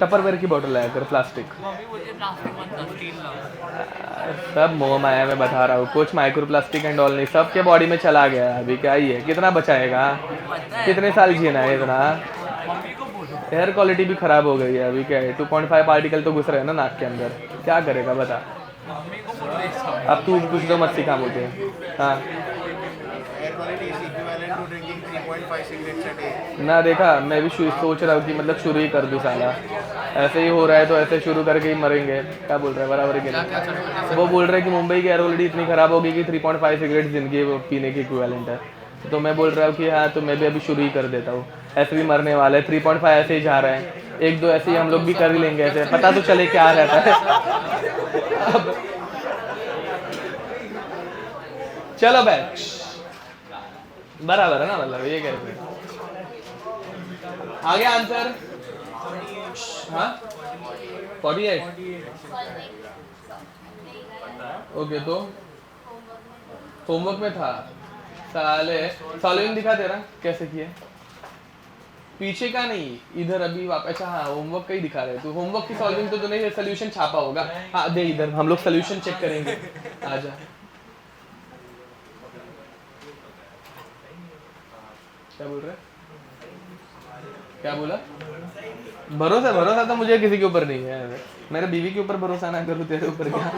टपरवेयर की बोतल लाया कर, प्लास्टिक। अभी मुझे प्लास्टिक मत कर, स्टील लाओ। सब मोह माया में बता रहा हूँ। कुछ माइक्रो प्लास्टिक एंड ऑल नहीं, सबके बॉडी में चला गया है। अभी क्या ही है, कितना बचाएगा? कितने साल जीना है इतना? मम्मी को बोलो। एयर क्वालिटी भी खराब हो गई है। अभी क्या है, 2.5 पार्टिकल तो घुस रहे हैं ना नाक के अंदर। क्या करेगा बता? मम्मी को बोलो। अब तू कुछ तो मत सिखा मुझे। हाँ Air quality is equivalent to drinking 3.5 cigarettes a day. ना, देखा, मैं भी सोच रहा हूँ कि मतलब शुरू ही कर दूँ साला। ऐसे ही हो रहा है तो ऐसे शुरू करके ही मरेंगे। क्या बोल रहा है? बराबर के लिए वो बोल रहे हैं कि मुंबई की एयर क्वालिटी इतनी खराब होगी कि 3.5 सिगरेट जिंदगी पीने की इक्विवेलेंट है। तो मैं बोल रहा हूँ कि हाँ, तो मैं भी अभी शुरू ही कर देता हूँ। ऐसे भी मरने वाला है। 3.5 ऐसे ही जा रहा है। 1-2 ऐसे ही हम लोग भी कर ही लेंगे। ऐसे पता तो चले क्या रहता है। चलो बैच, बराबर है ना? मतलब ये कहते हैं। आगे आंसर। हाँ, 48। ओके, तो होमवर्क में था। साले सॉल्विंग दिखा तेरा कैसे किए? पीछे का नहीं, इधर अभी वापस। अच्छा हाँ, होमवर्क का ही दिखा रहे। तो होमवर्क की सॉल्विंग तो तूने सोल्यूशन छापा होगा। हाँ दे इधर, हम लोग सोल्यूशन चेक करेंगे। आजा। क्या बोल रहे? क्या बोला? भरोसा तो मुझे किसी के ऊपर नहीं है। मेरे बीवी के ऊपर भरोसा ना करूँ, तेरे ऊपर क्या?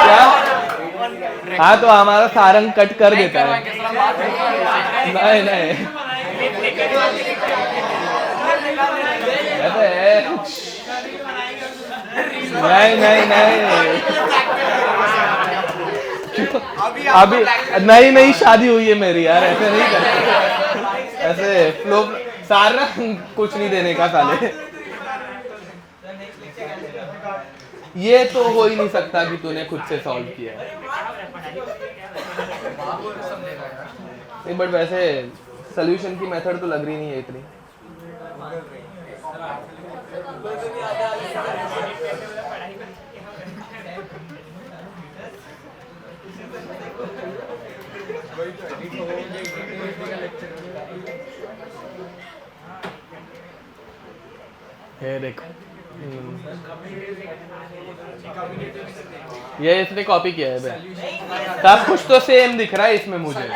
क्या? हाँ, तो हमारा सारंग कट कर देता है। नहीं नहीं नहीं नहीं, अभी नई नई शादी हुई है मेरी यार, ऐसे नहीं करते, ऐसे फ्लो सारा कुछ नहीं देने का साले। ये तो हो ही नहीं सकता कि तूने खुद से सॉल्व किया है। नहीं बट वैसे सोल्यूशन की मेथड तो लग रही नहीं है इतनी। ये देख, ये इसने कॉपी किया है बे। सब कुछ तो सेम दिख रहा है इसमें मुझे,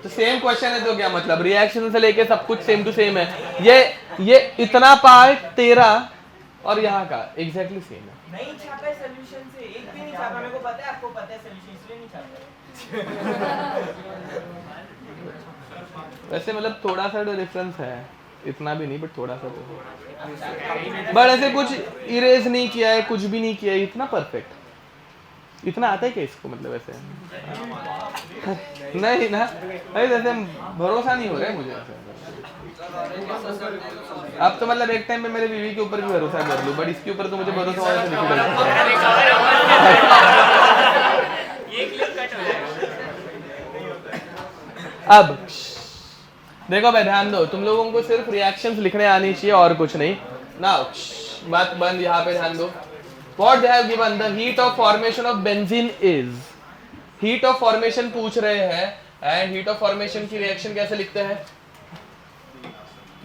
तो सेम क्वेश्चन है तो क्या मतलब, रिएक्शन से लेके सब कुछ सेम टू सेम है। ये इतना पार्ट तेरा और यहाँ का एग्जैक्टली सेम है। नहीं छापा है सॉल्यूशन से, एक भी नहीं छापा, मेरे को पता है आपको पता है सॉल्यूशन, इसलिए नहीं छापा। वैसे मतलब थोड़ा सा तो डिफरेंस है, इतना भी नहीं बट थोड़ा सा तो। बट ऐसे कुछ इरेज नहीं किया है, कुछ भी नहीं किया है, इतना परफेक्ट। इतना आता है क्या इसको, मतलब ऐसे नहीं ना, अरे जैसे भरोसा नहीं हो रहा है मुझे ऐसे। अब तो मतलब एक टाइम में मेरे बीवी के ऊपर भी भरोसा कर लूं, बट इसके ऊपर तो मुझे भरोसा होना डिफिकल्ट है। अब देखो भाई ध्यान दो, तुम लोगों को सिर्फ रिएक्शंस लिखने आनी चाहिए और कुछ नहीं ना। बात बंद, यहाँ पे ध्यान दो। What they have given, the heat of formation of benzene is, heat of formation पूछ रहे हैं, and heat of formation की रिएक्शन कैसे लिखते हैं,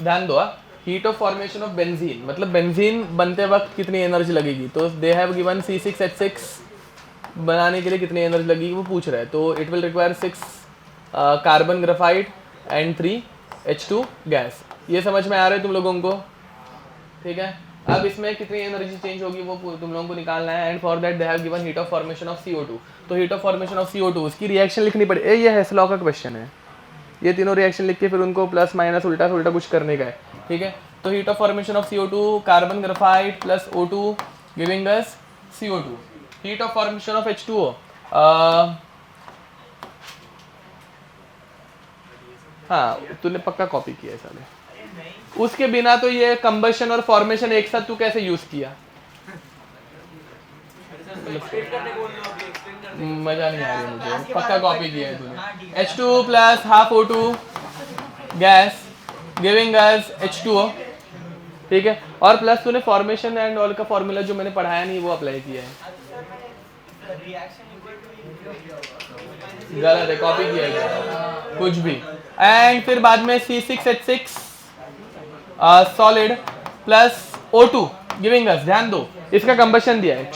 ध्यान दो। heat of formation of benzene मतलब बेंजीन बनते वक्त कितनी एनर्जी लगेगी, तो they have given C6H6 बनाने के लिए कितनी एनर्जी लगेगी वो पूछ रहे हैं। तो it will require 6 carbon graphite and 3 H2 gas. ये समझ में आ रहा है तुम लोगों को, ठीक है। अब इसमें कितनी एनर्जी चेंज होगी वो तुम लोगों को निकालना है, and for that they have given heat of formation of CO2। तो heat of formation of CO2 उसकी रिएक्शन लिखनी पड़े, ये हेस लॉ का क्वेश्चन है। ये तीनों रिएक्शन लिख के फिर उनको प्लस माइनस उल्टा उल्टा कुछ करने का है, ठीक है। तो heat of formation of CO2 carbon graphite plus O2 giving us CO2। Heat of formation of H2O, हाँ तूने पक्का कॉपी किया है साले। उसके बिना तो ये कंबशन और फॉर्मेशन एक साथ तू कैसे यूज किया, मजा नहीं आ रही मुझे, पक्का कॉपी किया है तूने। H2 plus half O2 gas giving अस H2O, ठीक है। और प्लस तूने फॉर्मेशन एंड ऑल का फॉर्मूला जो मैंने पढ़ाया नहीं वो अप्लाई किया है, गलत है, कॉपी किया है कुछ भी। एंड फिर बाद में C6H6 solid plus O2 giving us, ध्यान दो इसका कंबशन दिया है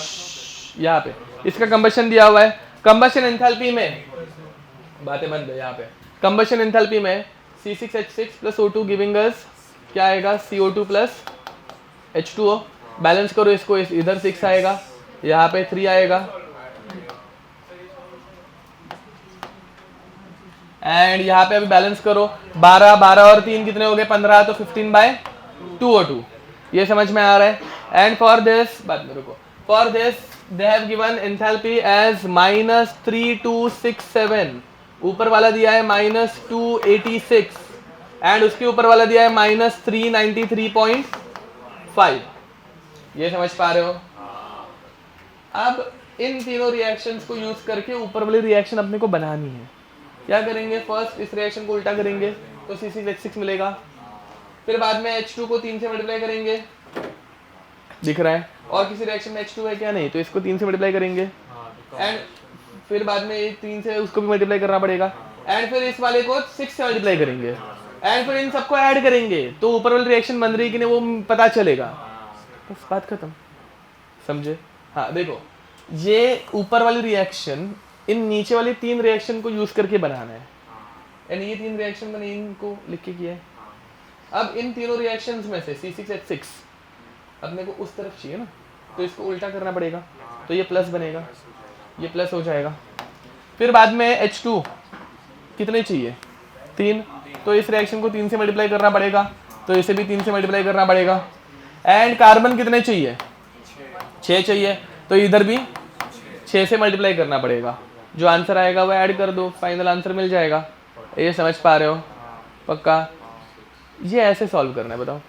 यहाँ पे, इसका कंबशन दिया हुआ है। कंबशन एंथैल्पी में बातें बंद है यहाँ पे, कंबशन एंथैल्पी में C6H6 plus O2 giving us क्या आएगा, CO2 प्लस H2O। बैलेंस करो इसको, इधर 6 आएगा, यहाँ पे 3 आएगा, एंड यहाँ पे अभी बैलेंस करो 12 12 और 3 कितने हो गए 15, तो 15/2O2। ये समझ में आ रहा है। एंड फॉर दिस बात में रुको, for this they have given enthalpy as -3267, ऊपर वाला दिया है -286 एंड उसके ऊपर वाला दिया है -393.5। ये समझ पा रहे हो। अब इन तीनों रिएक्शंस को यूज करके ऊपर वाली रिएक्शन अपने को बनानी है। क्या करेंगे, फर्स्ट इस रिएक्शन को उल्टा करेंगे तो C6H6 मिलेगा, फिर बाद में H2 को 3 से मल्टीप्लाई करेंगे, दिख रहा है, और किसी रिएक्शन में H2 है क्या, नहीं, तो इसको 3 से मल्टीप्लाई करेंगे, एंड फिर बाद में 3 से उसको भी मल्टीप्लाई करना पड़ेगा, एंड फिर इस वाले को 6 से मल्टीप्लाई करेंगे, एंड फिर इन सबको ऐड करेंगे तो ऊपर वाली रिएक्शन बन रही है कि नहीं वो पता चलेगा। बस बात खत्म, समझे। हाँ देखो, ये ऊपर वाली रिएक्शन इन नीचे वाली 3 रिएक्शन को यूज करके बनाना है, एंड ये 3 रिएक्शन मैंने इनको लिख के किया है। अब इन तीनों रिएक्शंस में से C6H6 अपने को उस तरफ चाहिए ना, तो इसको उल्टा करना पड़ेगा, तो ये प्लस बनेगा, ये प्लस हो जाएगा। फिर बाद में H2 कितने चाहिए 3, तो इस रिएक्शन को 3 से मल्टीप्लाई करना पड़ेगा, तो इसे भी 3 से मल्टीप्लाई करना पड़ेगा, एंड कार्बन कितने चाहिए? 6 चाहिए, तो इधर भी 6 से मल्टीप्लाई करना पड़ेगा, जो आंसर आएगा वो ऐड कर दो, फाइनल आंसर मिल जाएगा। ये समझ पा रहे हो? पक्का? ये ऐसे सॉल्व करना है, बताओ।